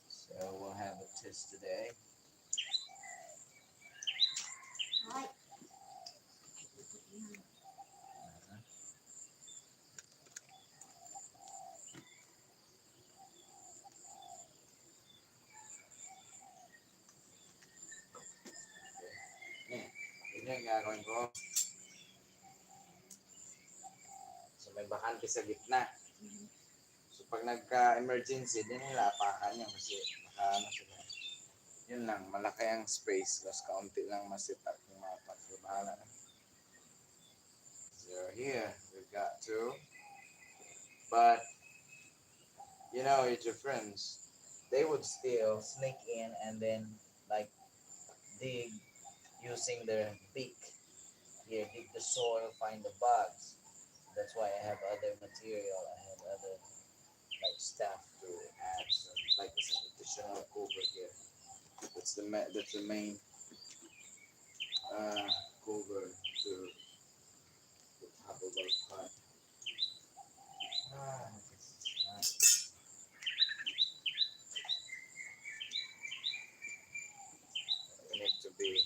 So we'll have a test today. Yan yung gagawin ko. So may bakante sa gitna. So pag nagka-emergency, din nila apakan niya kasi baka ano sila. Yun lang, malaki ang space. Tapos kaunti lang masitak yung mga patro. Bahala na. So here, we've got two. But, you know, it's your friends. They would still sneak in and then like dig using their beak. Here, dig the soil, find the bugs. That's why I have other material. I have other like stuff to add some like some additional cover here. That's the main cover to the top of our pot. This we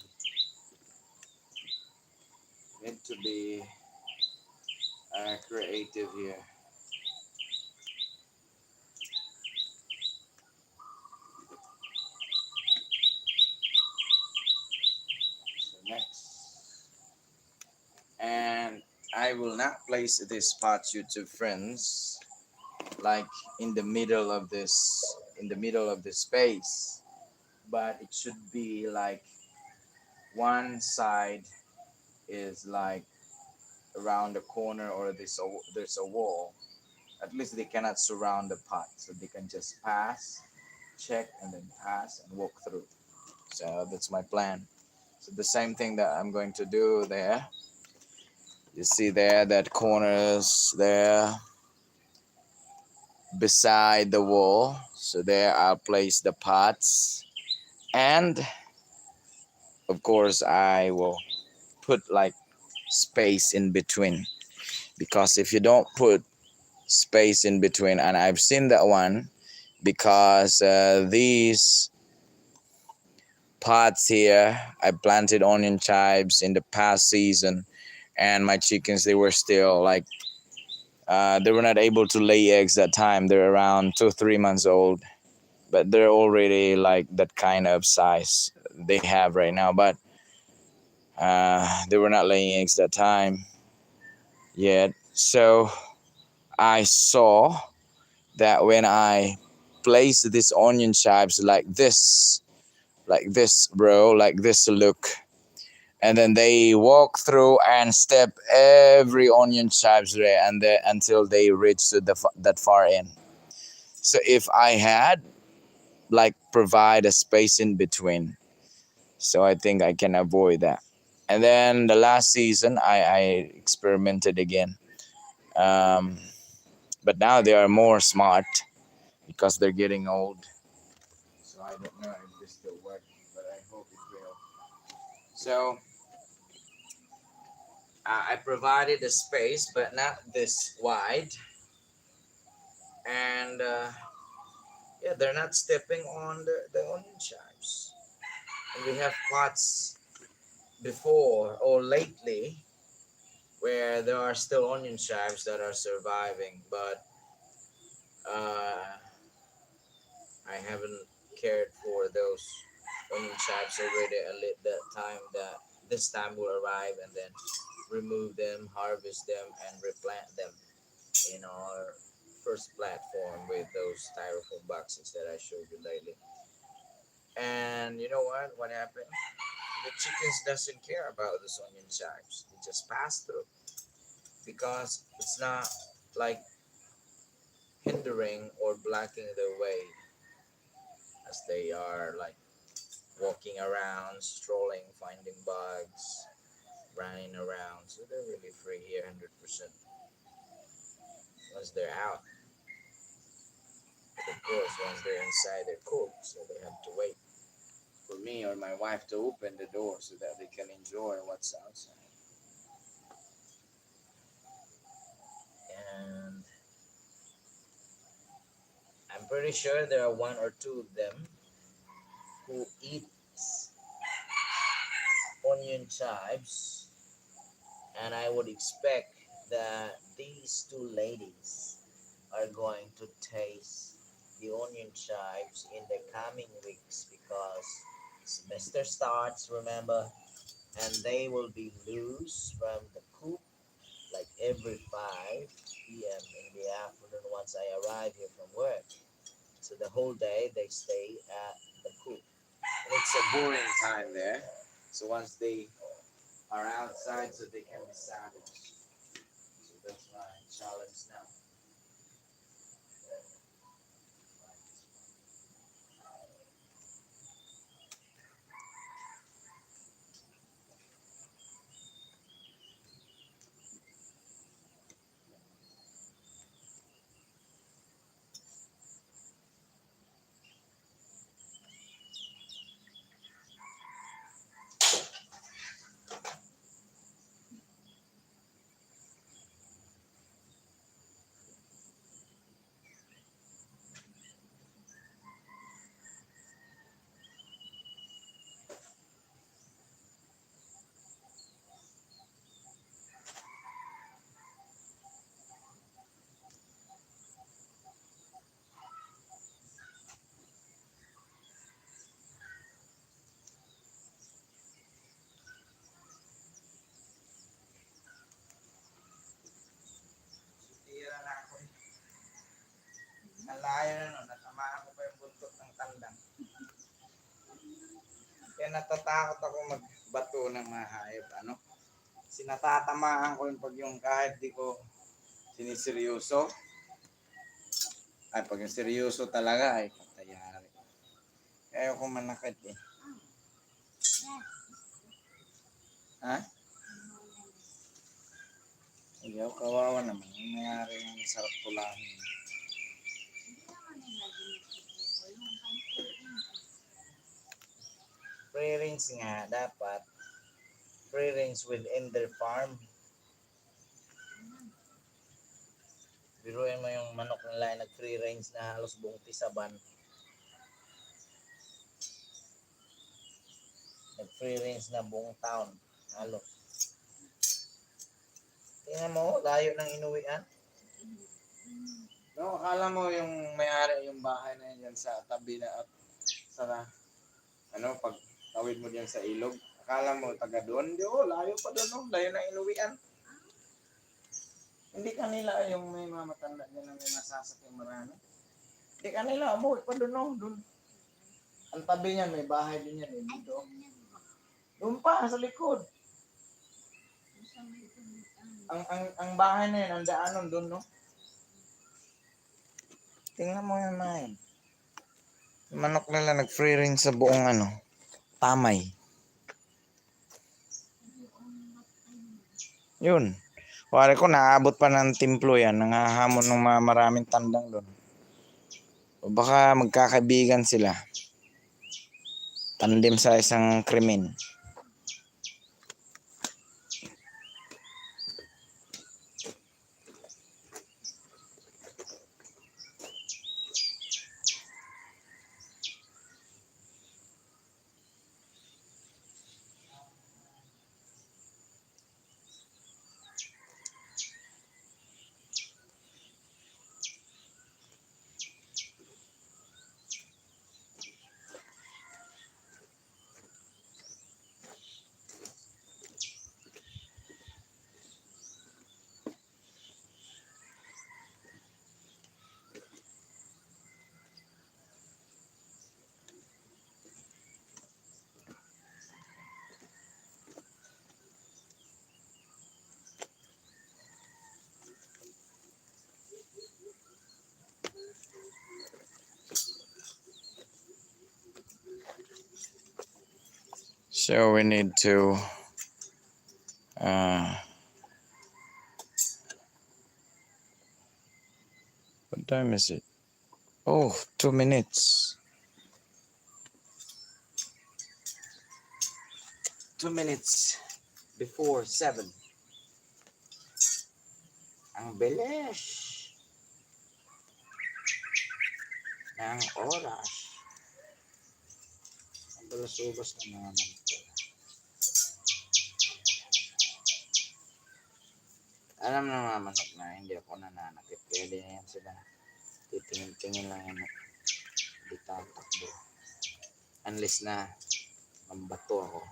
need to be creative here. So next, and I will not place this pot, YouTube friends, like in the middle of the space, but it should be like one side is like around the corner or there's a wall. At least they cannot surround the pot, so they can just pass, check, and then pass and walk through. So that's my plan. So the same thing that I'm going to do there. You see there that corners there beside the wall. So there I'll place the pots, and of course I will put like space in between, because if you don't put space in between, and I've seen that one, because these pots here, I planted onion chives in the past season, and my chickens, they were still like they were not able to lay eggs that time. They're around 2 3 months old, but they're already like that kind of size they have right now. But they were not laying eggs that time yet. So I saw that when I place this onion chives like this, bro, like this look, and then they walk through and step every onion chives there and there until they reach to that far end. So if I had like provide a space in between, so I think I can avoid that. And then the last season, I experimented again, um, but now they are more smart because they're getting old. So I don't know if this still working, but I hope it will. So I provided a space, but not this wide, and yeah, they're not stepping on the onion chives. And we have pots before or lately where there are still onion chives that are surviving, but uh, I haven't cared for those onion chives already. I let that time that this time will arrive, and then remove them, harvest them, and replant them in our first platform with those styrofoam boxes that I showed you lately. And you know what? What happened? The chickens doesn't care about the onion chives. They just pass through because it's not like hindering or blocking their way as they are like walking around, strolling, finding bugs, running around. So they're really free here, 100% once they're out. But of course, once they're inside, they're cooked, so they have to wait for me or my wife to open the door so that they can enjoy what's outside. And I'm pretty sure there are one or two of them who eats onion chives, and I would expect that these two ladies are going to taste the onion chives in the coming weeks because semester starts, remember, and they will be loose from the coop like every 5 p.m. in the afternoon once I arrive here from work. So the whole day they stay at the coop. And it's a boring time there. So once they are outside, so they can be savage. So that's my challenge now. Tira na ako. Nalayo na no, natamaan ko pa yung buntot ng tandang. Kaya natatakot ako magbato ng mga hayop. Ano? Sinatatamaan ko yung pag yung kahit di ko siniseryoso. Ay, pag yung seryoso talaga, ay patayari. Kaya ako manakit eh. Ha? Ayaw, kawawa naman. Yung nangyari yung sarap tulahin. Free rinse nga, dapat. free range within their farm. Biruin mo yung manok nila ay nag-free range na halos buong Tisaban. Nag-free range na buong town. Halos. Tingnan mo, layo ng inuwian. No, akala mo yung may-ari yung bahay na yan sa tabi na at sa pag tawid mo diyan sa ilog. Akala mo taga doon, di layo pa doon, no? Layo ng inuwian. Hindi kanila yung may mamatanda dyan na may masasakyan marami. Hindi kanila, umuwi pa doon, no? Doon. Ang tabi niyan, may bahay din yan, dito. Doon pa, sa likod. Ang bahay na yan, ang daanon doon, no? Tingnan mo yan, man. Yung manok nila nag-free range sa buong tamay. Yun. Wari ko, naabot pa ng timplo yan. Nangahamon ng mga maraming tandang doon. O baka magkakaibigan sila. Tandem sa isang krimen. So we need to what time is it? Oh, 2 minutes. 2 minutes before 7. Ang bilis ng oras. Ang balas-ubas na naman ito. Alam na mga manok na hindi ako nananakit. Kaya din yan sila. Titingin-tingin lang yan. Hindi tatakbo. Unless na mambato ako.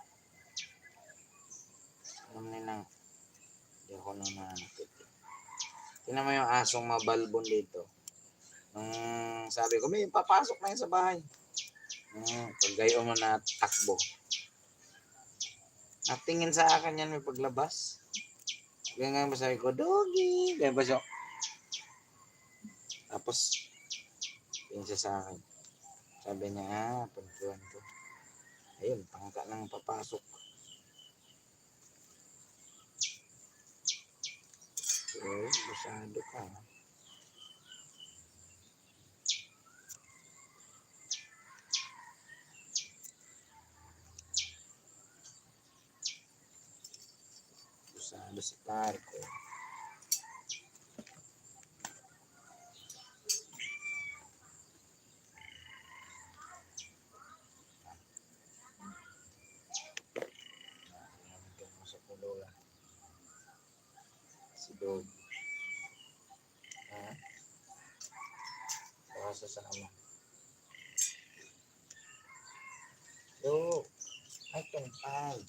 Alam nilang hindi ako nananakit. Tingnan mo yung asong mabalbon dito. Nung sabi ko, may papasok na yun sa bahay. Paggayo mo na takbo. Natingin sa akin yan may paglabas. Ganyan ba sabi ko, doggy. Ganyan ba siya? Tapos, tingin siya sa akin. Sabi niya, puntuan ko. Ayun, tangka nang papasok. So, masyado ka. Masyado si Parko. Si Dog. Baka sa ama. Dog. I can find.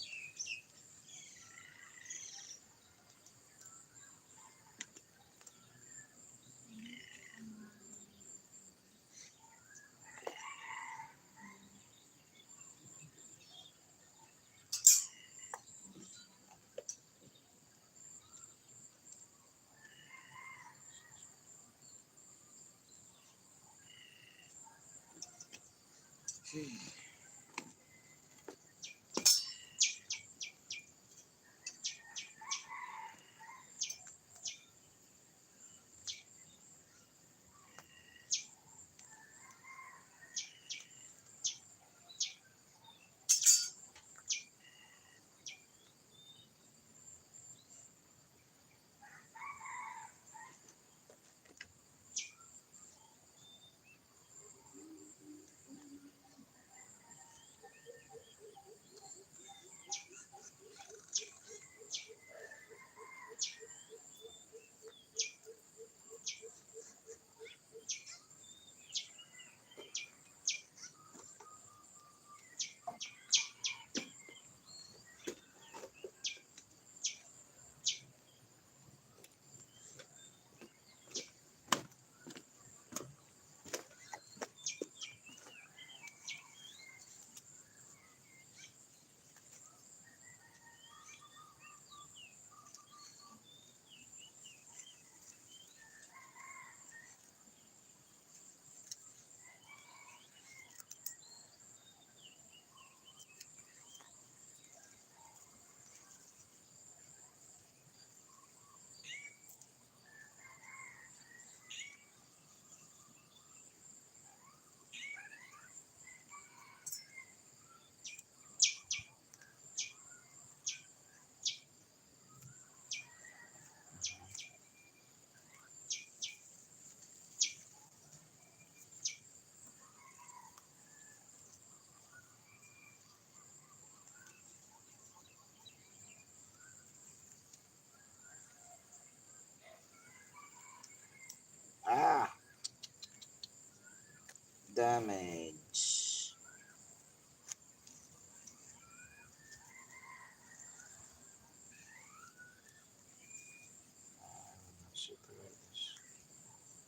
damage.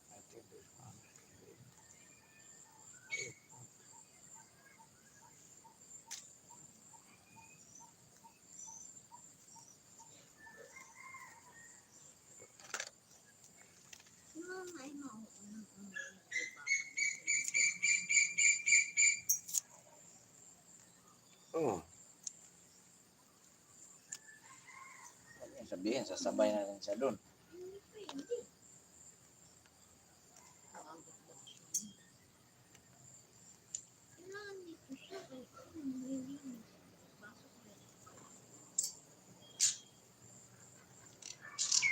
I think there's one. Oh, sabihin, sasabay na rin siya doon.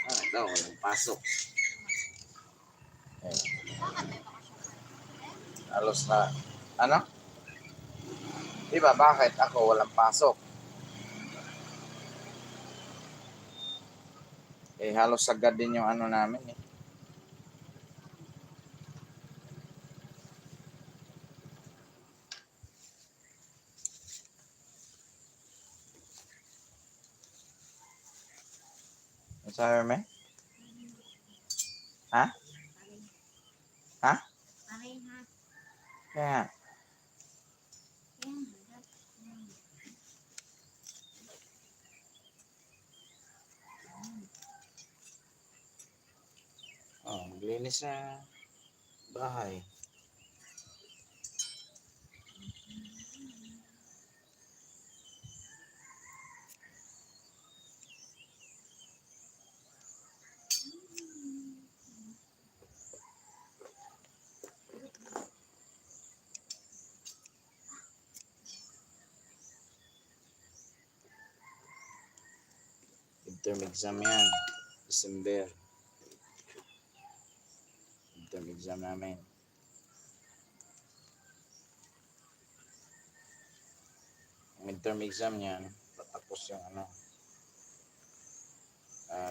Ito, walang pasok. Eh, halos na, ano? Di ba, bakit ako walang pasok? Eh, halos sagad din yung ano namin eh. Ano sabi mo? Ha? Ha? Kaya, oh, maglinis na bahay. Midterm exam yan. December. Midterm exam namin. Midterm exam yan. Patapos yung ano.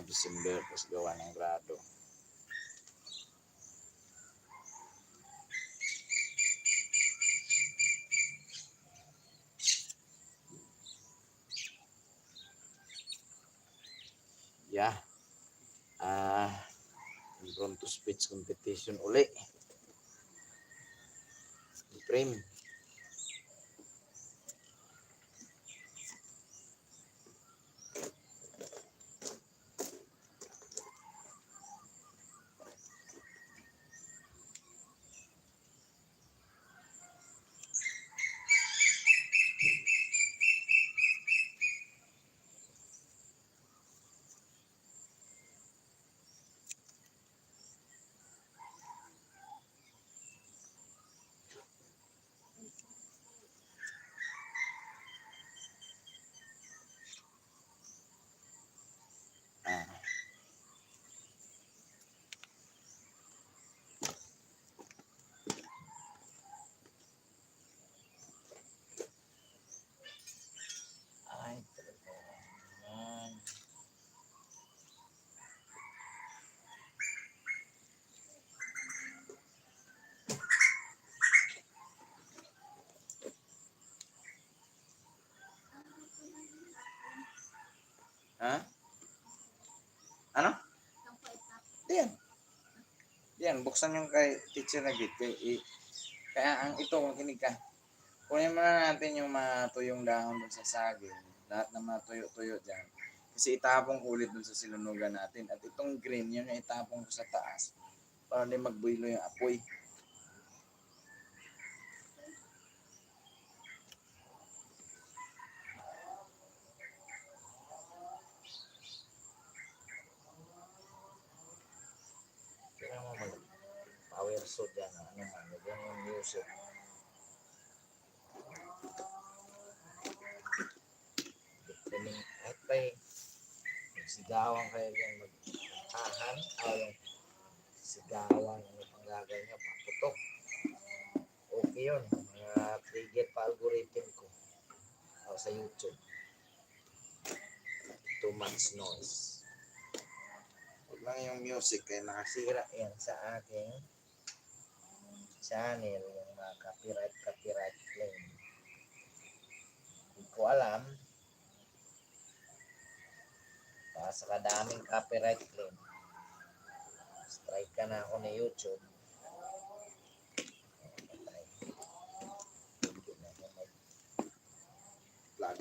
December. Tapos gawa ng grado. Yeah. Impromptu speech competition uli. Frame. Ah, ay, talaga naman. Ha? Ano? Diyan. Diyan, buksan yung kay teacher na gate. Kaya ang ito, makinig ka. Kunin muna natin yung matuyong dahon dun sa saging. Lahat ng matuyo-tuyo dyan. Kasi itapong ulit dun sa silunugan natin. At itong green, yun yung itapong ko sa taas. Para di magbuilo yung apoy. Kaya mo mag-power suit yan. Ano man, nagyan yung music. Depending at may sigawan kayo dyan mag-ahan. O yung sigawan, ano pang gagawin nyo, paputok. Okay yun. Trigger pa algorithm ko. O sa YouTube. Too much noise. Huwag lang yung music kaya nakasira yan sa aking channel. Yung copyright claim. Hindi ko alam, sa kadaming copyright claim, strike ka na ako ni YouTube. Hindi na ako mag-vlog.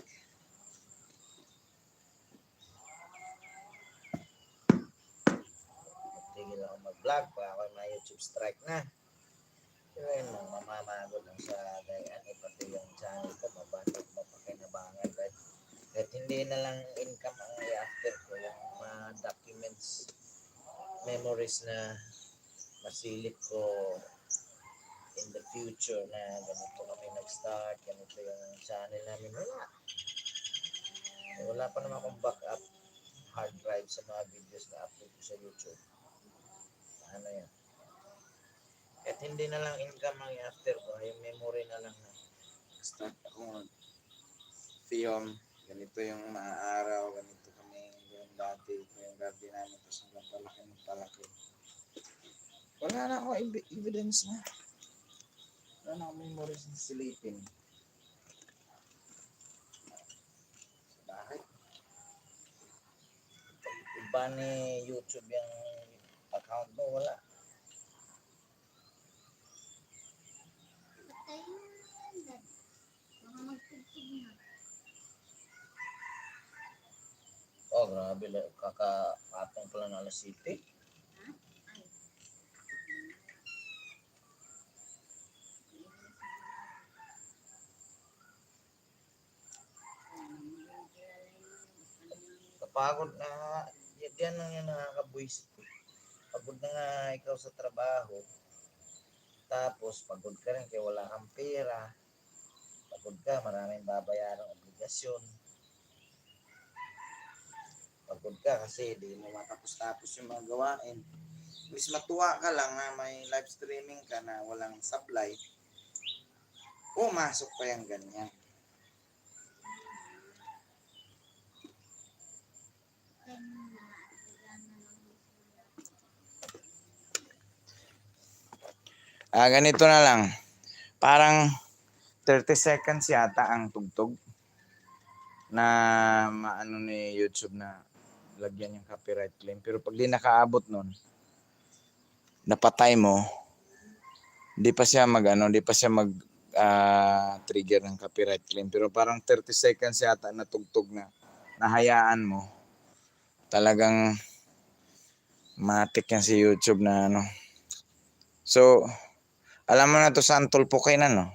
Tigil ako mag-vlog pa ako may YouTube strike na. Pero yun, mamamagod lang sa gayaan. Pati yung channel ko, mapakinabangan. Kahit hindi na lang income ang i-after ko, yung mga documents, memories na masilip ko in the future na ganito kami nag-start, ganito yung channel namin. Wala pa naman akong backup hard drive sa mga videos na upload ko sa YouTube. Ano yan? Kahit hindi na lang income ang i-after ko, yung memory na lang na start ako mag-film. Ganito yung mga araw, ganito kami yung dati, yung garden namin, tapos hanggang palaki ng palaki. Wala na ako evidence na. Wala na akong memories na silipin. Sa bahay. Iba ni YouTube yung account mo, wala. Oh, grabe. Kakapatong pala ng alas City. Kapagod na. Yan lang yung nakakabuisit. Pagod na nga ikaw sa trabaho. Tapos, pagod ka rin kaya wala kang pera. Pagod ka, maraming babayarang obligasyon. Pagod ka kasi di mo matapos-tapos yung mga gawain. Mas matuwa ka lang na may live streaming ka na walang supply. Pumasok pa yung ganyan. Ganito na lang. Parang 30 seconds yata ang tugtog na maano ni YouTube na lagyan yung copyright claim. Pero pag di nakaabot nun, napatay mo, di pa siya mag trigger ng copyright claim. Pero parang 30 seconds yata na tugtog na nahayaan mo. Talagang matik yan si YouTube na ano. So, alam mo na to saan tulpukin na, no?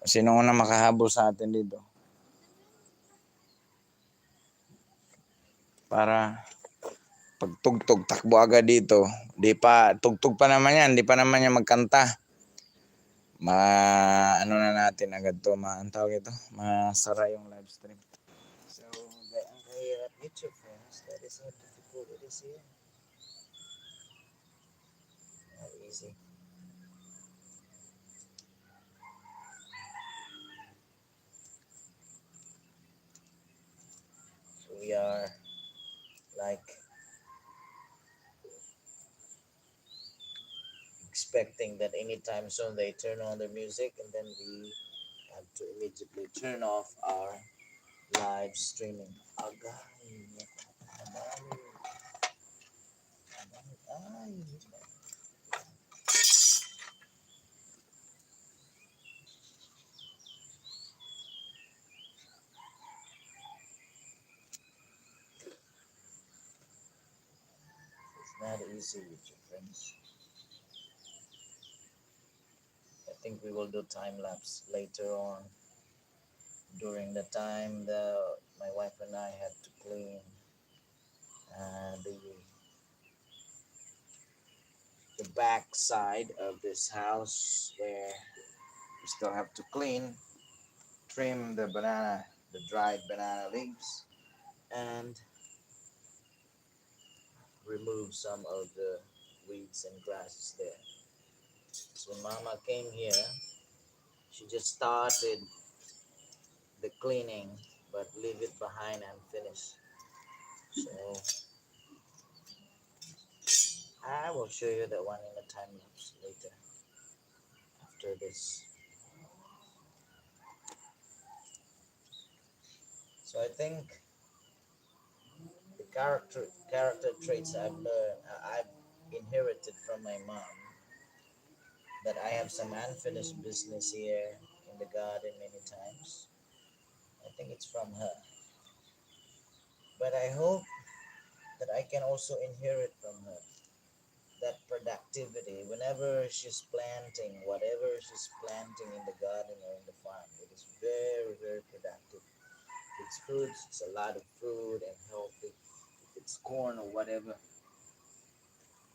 Sino una makahabol sa atin dito? Para pagtugtog, takbo agad dito. Di pa, tugtog pa naman yan. Di pa naman yan magkanta. Ano na natin agad to. Ang tawag ito. Masara yung live stream. So, ang kahirap YouTube friends. That is how difficult it is here. Not easy. So we are like expecting that anytime soon they turn on the music and then we have to immediately turn off our live streaming. It's not easy with your friends. I think we will do time lapse later on. During the time that my wife and I had to clean the back side of this house where we still have to clean, trim the dried banana leaves, and remove some of the weeds and grasses there. So when Mama came here, she just started the cleaning, but leave it behind unfinished. So I will show you that one in a time lapse later. after this. So I think the character traits I've inherited from my mom, that I have some unfinished business here in the garden many times. I think it's from her. But I hope that I can also inherit from her that productivity whenever she's planting whatever she's planting in the garden or in the farm. It is very, very productive. If it's fruits, it's a lot of food and healthy. If it's corn or whatever,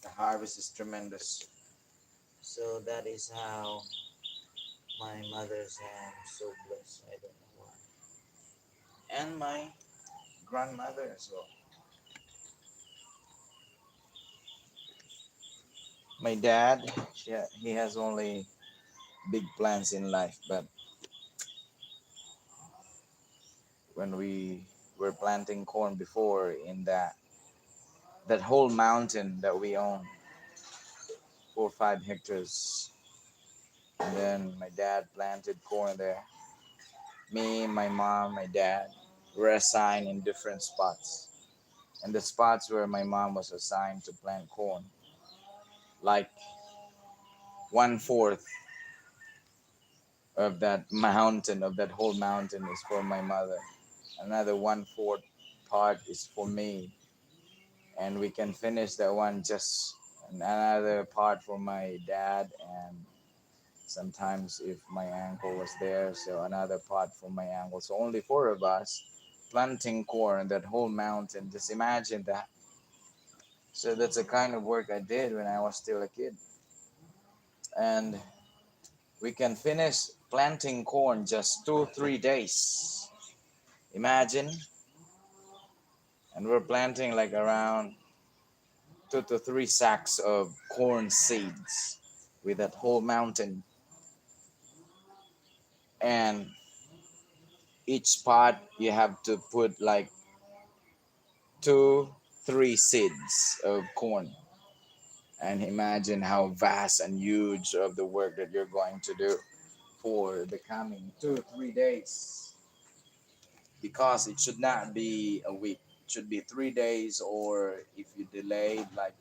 the harvest is tremendous. So that is how my mother's hand so blessed. I don't know why. And my grandmother as well. My dad, yeah, he has only big plans in life, but when we were planting corn before in that whole mountain that we own, 4 or 5 hectares, and then my dad planted corn there. Me, my mom, my dad were assigned in different spots, and the spots where my mom was assigned to plant corn, like 1/4 of that mountain, of that whole mountain, is for my mother. Another 1/4 part is for me, and we can finish that one just another part for my dad, and sometimes if my uncle was there, so another part for my uncle. So only 4 of us planting corn that whole mountain. Just imagine that. So that's the kind of work I did when I was still a kid, and we can finish planting corn just 2 3 days. Imagine, and we're planting like around 2 to 3 sacks of corn seeds with that whole mountain, and each pot you have to put like 2 3 seeds of corn, and imagine how vast and huge of the work that you're going to do for the coming 2 3 days, because it should not be a week, it should be 3 days, or if you delayed, like,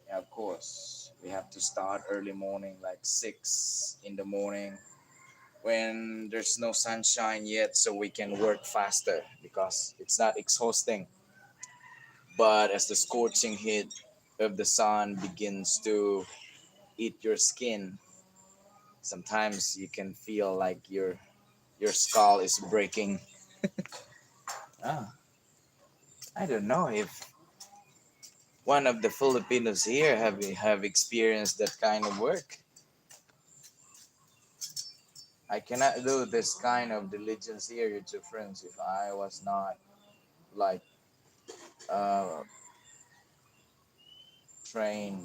yeah, of course we have to start early morning like 6 in the morning when there's no sunshine yet, so we can work faster because it's not exhausting. But as the scorching heat of the sun begins to eat your skin, sometimes you can feel like your skull is breaking. Ah, I don't know if one of the Filipinos here have experienced that kind of work. I cannot do this kind of diligence here to friends if I was not like uh, trained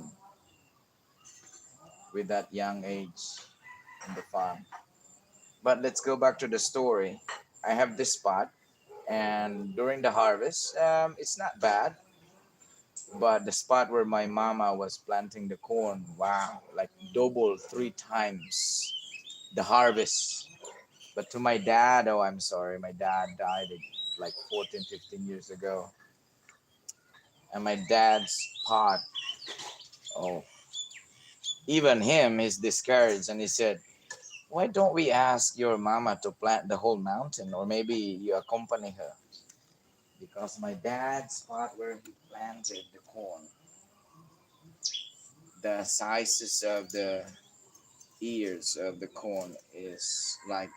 with that young age in the farm. But let's go back to the story. I have this spot, and during the harvest, it's not bad. But the spot where my mama was planting the corn, wow, like double 3 times the harvest. But to my dad, oh, I'm sorry, my dad died like 14, 15 years ago. And my dad's pot, oh, even him is discouraged. And he said, why don't we ask your mama to plant the whole mountain, or maybe you accompany her? Because my dad's spot where he planted the corn, the sizes of the ears of the corn is like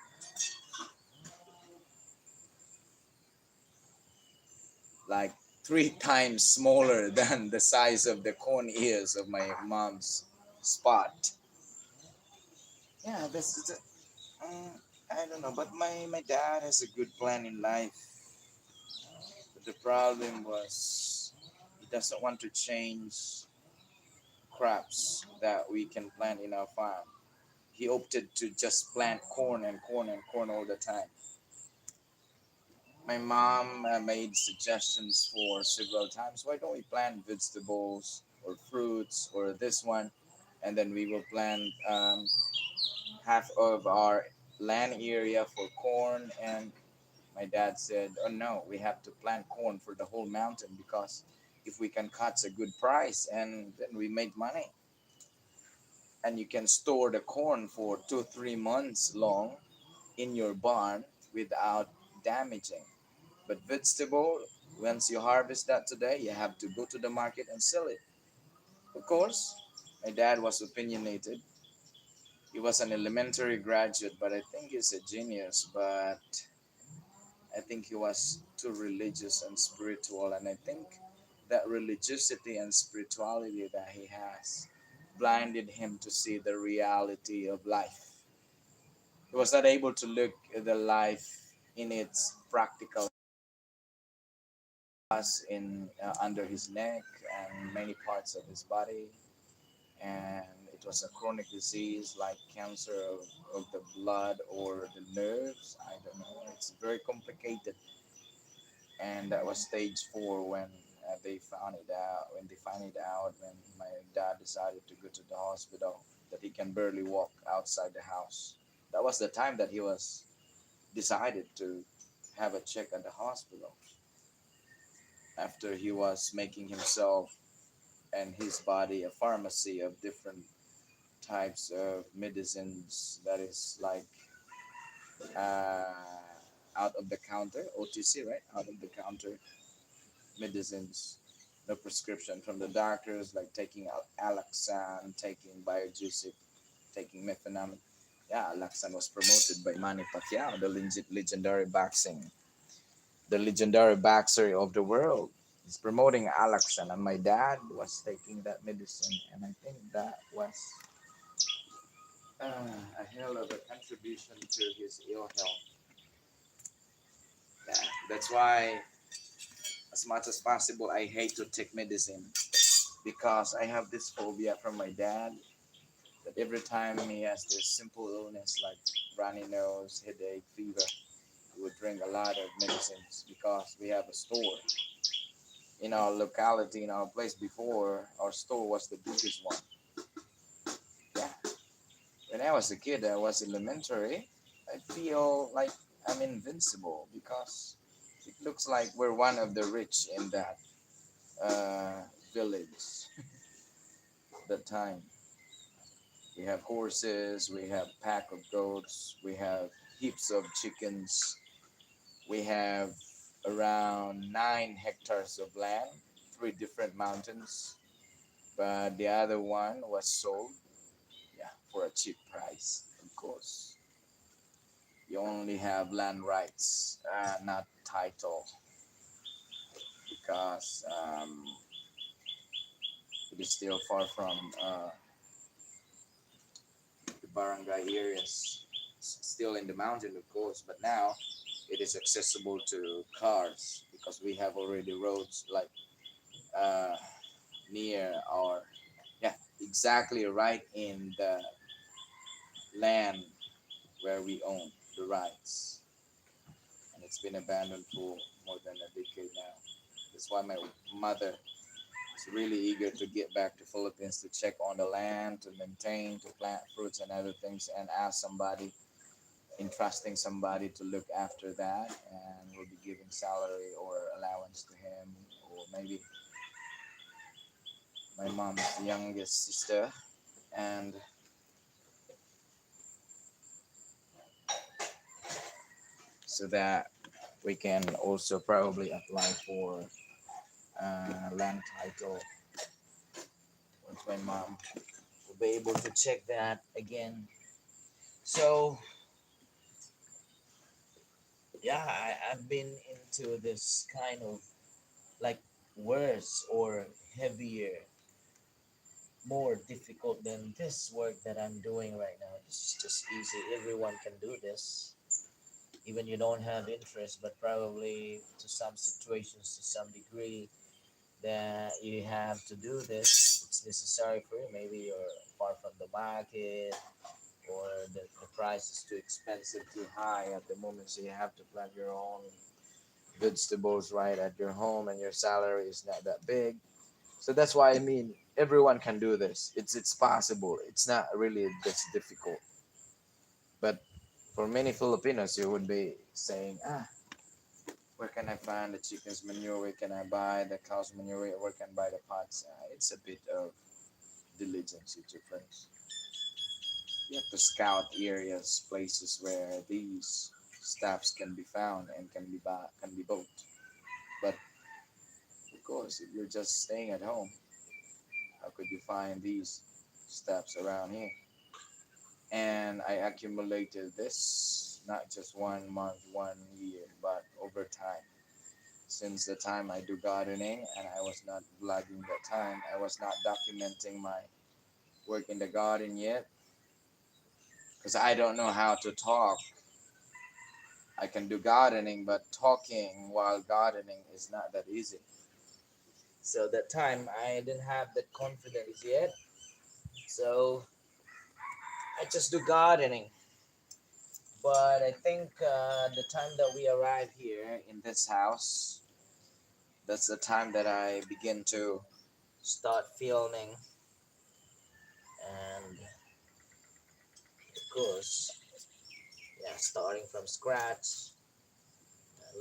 3 times smaller than the size of the corn ears of my mom's spot. Yeah, this is I don't know, but my dad has a good plan in life. But the problem was he doesn't want to change crops that we can plant in our farm. He opted to just plant corn and corn and corn all the time. My mom made suggestions for several times. Why don't we plant vegetables or fruits or this one, and then we will plant. half of our land area for corn, and my dad said, "Oh no, we have to plant corn for the whole mountain because if we can catch a good price and then we make money, and you can store the corn for 2 3 months long in your barn without damaging. But vegetable, once you harvest that today, you have to go to the market and sell it." Of course, my dad was opinionated. He was an elementary graduate, but I think he's a genius. But I think he was too religious and spiritual, and I think that religiosity and spirituality that he has blinded him to see the reality of life. He was not able to look at the life in its practical us in under his neck and many parts of his body, and it was a chronic disease like cancer of the blood or the nerves. I don't know. It's very complicated, and that was stage 4 when they found it out. When they found it out, when my dad decided to go to the hospital, that he can barely walk outside the house. That was the time that he was decided to have a check at the hospital after he was making himself and his body a pharmacy of different types of medicines that is like uh, out of the counter OTC, right? Out of the counter medicines, no prescription from the doctors, like taking Alaxan, taking Biogesic, taking methamphetamine. Yeah, Alaxan was promoted by Manny Pacquiao, the legendary boxer of the world. He's promoting Alaxan, and my dad was taking that medicine, and I think that was a hell of a contribution to his ill health. Yeah, that's why, as much as possible, I hate to take medicine because I have this phobia from my dad that every time he has this simple illness like runny nose, headache, fever, he would drink a lot of medicines because we have a store in our locality, in our place before. Our store was the biggest one. Yeah. When I was a kid, I was elementary. I feel like I'm invincible because it looks like we're one of the rich in that uh, village. That time we have horses, we have pack of goats, we have heaps of chickens, we have around 9 hectares of land, 3 different mountains, but the other one was sold, yeah, for a cheap price, of course. You only have land rights, not title, because it is still far from the barangay areas. It's still in the mountain, of course, but now it is accessible to cars because we have already roads like uh, near our, yeah, exactly right in the land where we own the rights, and it's been abandoned for more than a decade now. That's why my mother is really eager to get back to Philippines to check on the land, to maintain, to plant fruits and other things, and ask somebody, entrusting somebody to look after that, and we'll be giving salary or allowance to him, or maybe my mom's youngest sister, and so that we can also probably apply for land title once my mom will be able to check that again. So yeah, I've been into this kind of like worse or heavier, more difficult than this work that I'm doing right now. This is just easy. Everyone can do this. Even you don't have interest, but probably to some situations, to some degree, that you have to do this. It's necessary for you. Maybe you're far from the market, or the price is too expensive, too high at the moment, so you have to plant your own vegetables right at your home, and your salary is not that big. So that's why I mean everyone can do this. It's possible. It's not really this difficult. But for many Filipinos, you would be saying, where can I find the chicken's manure? Where can I buy the cow's manure? Where can I buy the pots? It's a bit of diligence with your friends. You have to scout areas, places where these stuffs can be found and can be bought. But of course, if you're just staying at home, how could you find these stuffs around here? And I accumulated this not just 1 month, 1 year, but over time. Since the time I do gardening, and I was not vlogging that time, I was not documenting my work in the garden yet because I don't know how to talk. I can do gardening, but talking while gardening is not that easy. So that time I didn't have that confidence yet. So I just do gardening. But I think the time that we arrive here in this house, that's the time that I begin to start filming, and of course, yeah, starting from scratch,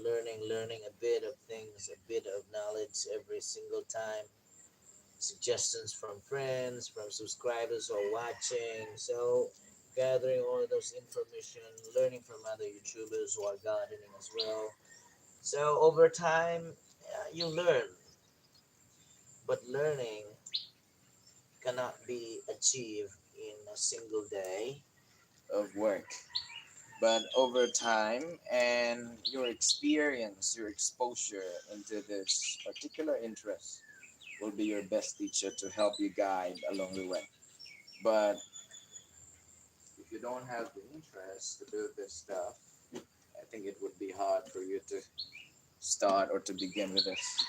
learning a bit of things, a bit of knowledge every single time. Suggestions from friends, from subscribers who are watching. So gathering all of those information, learning from other YouTubers who are gardening as well. So over time, yeah, you learn, but learning cannot be achieved in a single day of work. But over time and your experience, your exposure into this particular interest will be your best teacher to help you guide along the way. But if you don't have the interest to do this stuff, I think it would be hard for you to start or to begin with this.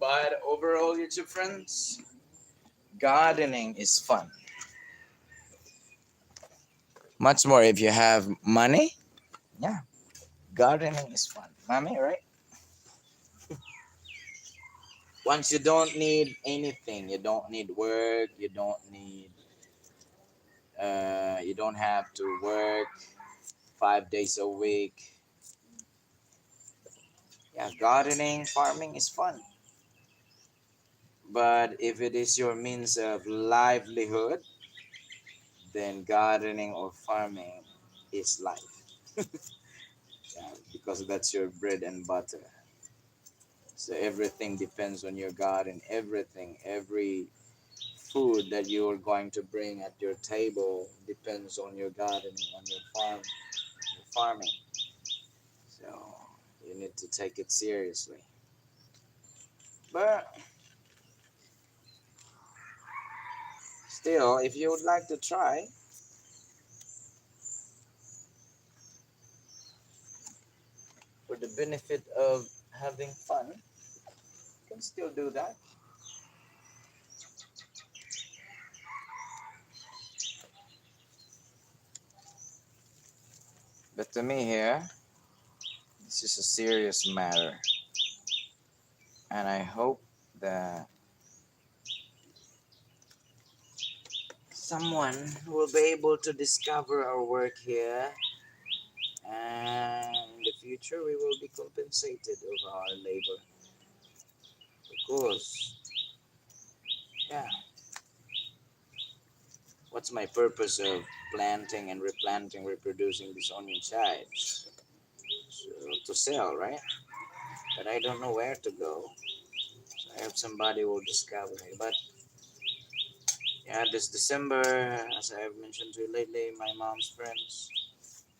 But overall, YouTube friends, gardening is fun. Much more if you have money. Yeah, gardening is fun. Mommy, right? Once you don't need anything, you don't need work, you don't have to work 5 days a week. Yeah, gardening, farming is fun. But if it is your means of livelihood, then gardening or farming is life. Yeah, because that's your bread and butter. So everything depends on your garden. Everything, every food that you are going to bring at your table depends on your gardening, on your farm, your farming. So you need to take it seriously. But still, if you would like to try for the benefit of having fun, you can still do that. But to me here, this is a serious matter, and I hope that someone will be able to discover our work here, and in the future we will be compensated of our labor. Of course, yeah. What's my purpose of planting and replanting, reproducing these onion chives? So, to sell, right? But I don't know where to go. So I hope somebody will discover it. But yeah, this December, as I have mentioned to you lately, my mom's friends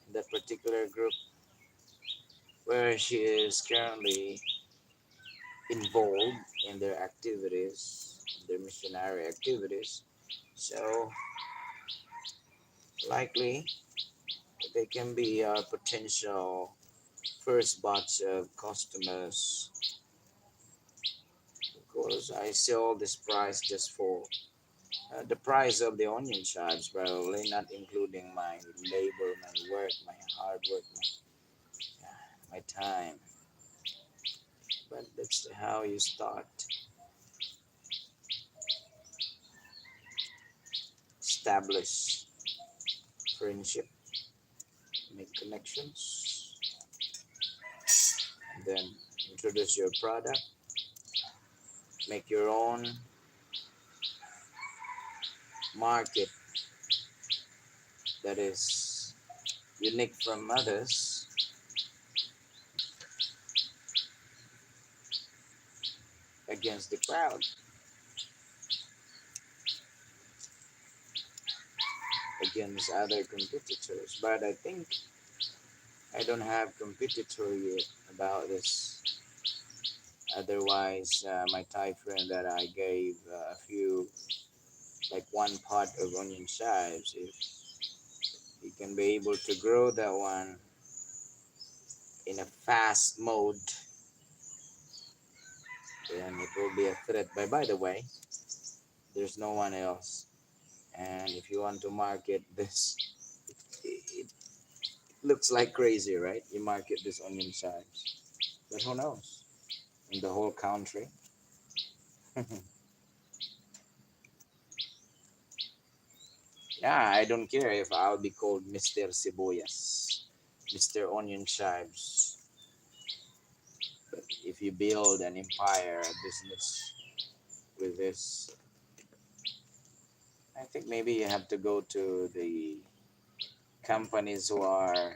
in that particular group where she is currently involved in their activities, their missionary activities. So likely they can be our potential first batch of customers. Of course, I sell this price just for The price of the onion chives, probably not including my labor, my work, my hard work, my time. But that's how you start. Establish friendship, make connections, and then introduce your product, make your own market that is unique from others against the crowd, against other competitors. But I think I don't have competitor yet about this. Otherwise, my Thai friend that I gave a few, like one pot of onion chives, if he can be able to grow that one in a fast mode, then it will be a threat. But by the way, there's no one else. And if you want to market this, it looks like crazy, right? You market this onion chives, but who knows? In the whole country. Yeah, I don't care if I'll be called Mr. Sibuyas, Mr. Onion Chives. But if you build an empire, a business with this, I think maybe you have to go to the companies who are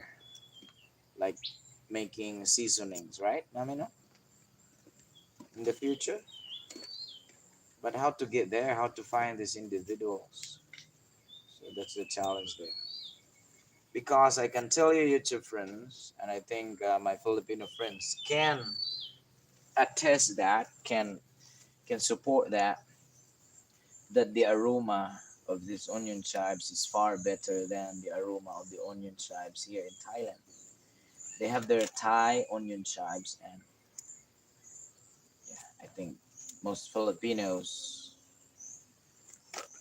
like making seasonings, right? I mean, in the future. But how to get there, how to find these individuals. So that's the challenge there. Because I can tell you, YouTube friends, and I think my Filipino friends can attest that, can support that the aroma of these onion chives is far better than the aroma of the onion chives here in Thailand. They have their Thai onion chives, and yeah, I think most Filipinos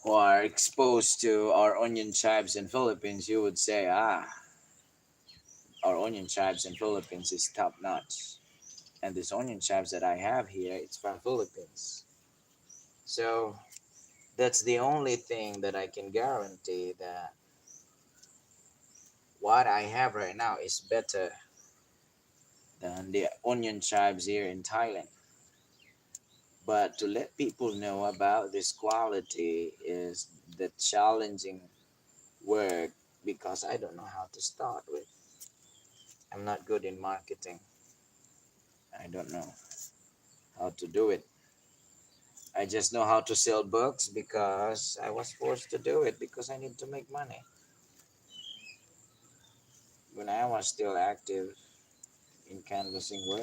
who are exposed to our onion chives in Philippines, you would say, our onion chives in Philippines is top notch. And this onion chives that I have here, it's from Philippines. So that's the only thing that I can guarantee, that what I have right now is better than the onion chives here in Thailand. But to let people know about this quality is the challenging work, because I don't know how to start with. I'm not good in marketing. I don't know how to do it. I just know how to sell books because I was forced to do it because I need to make money. When I was still active in canvassing work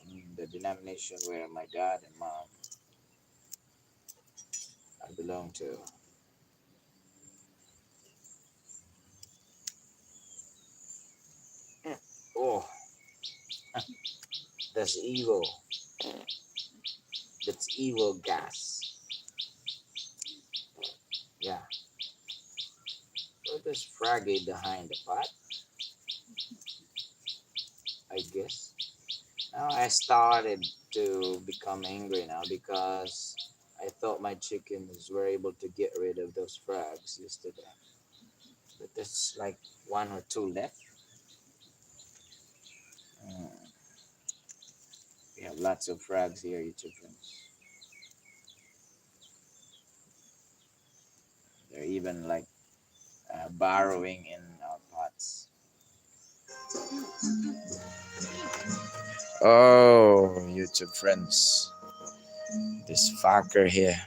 in the denomination where my dad and mom I belong to. Oh, that's evil. That's evil gas. Yeah. So there's froggy behind the pot, I guess. Now I started to become angry now because I thought my chickens were able to get rid of those frogs yesterday. But there's like one or two left. Mm, we have lots of frogs here, YouTube friends. They're even like burrowing in our pots. Oh, YouTube friends. This fucker here.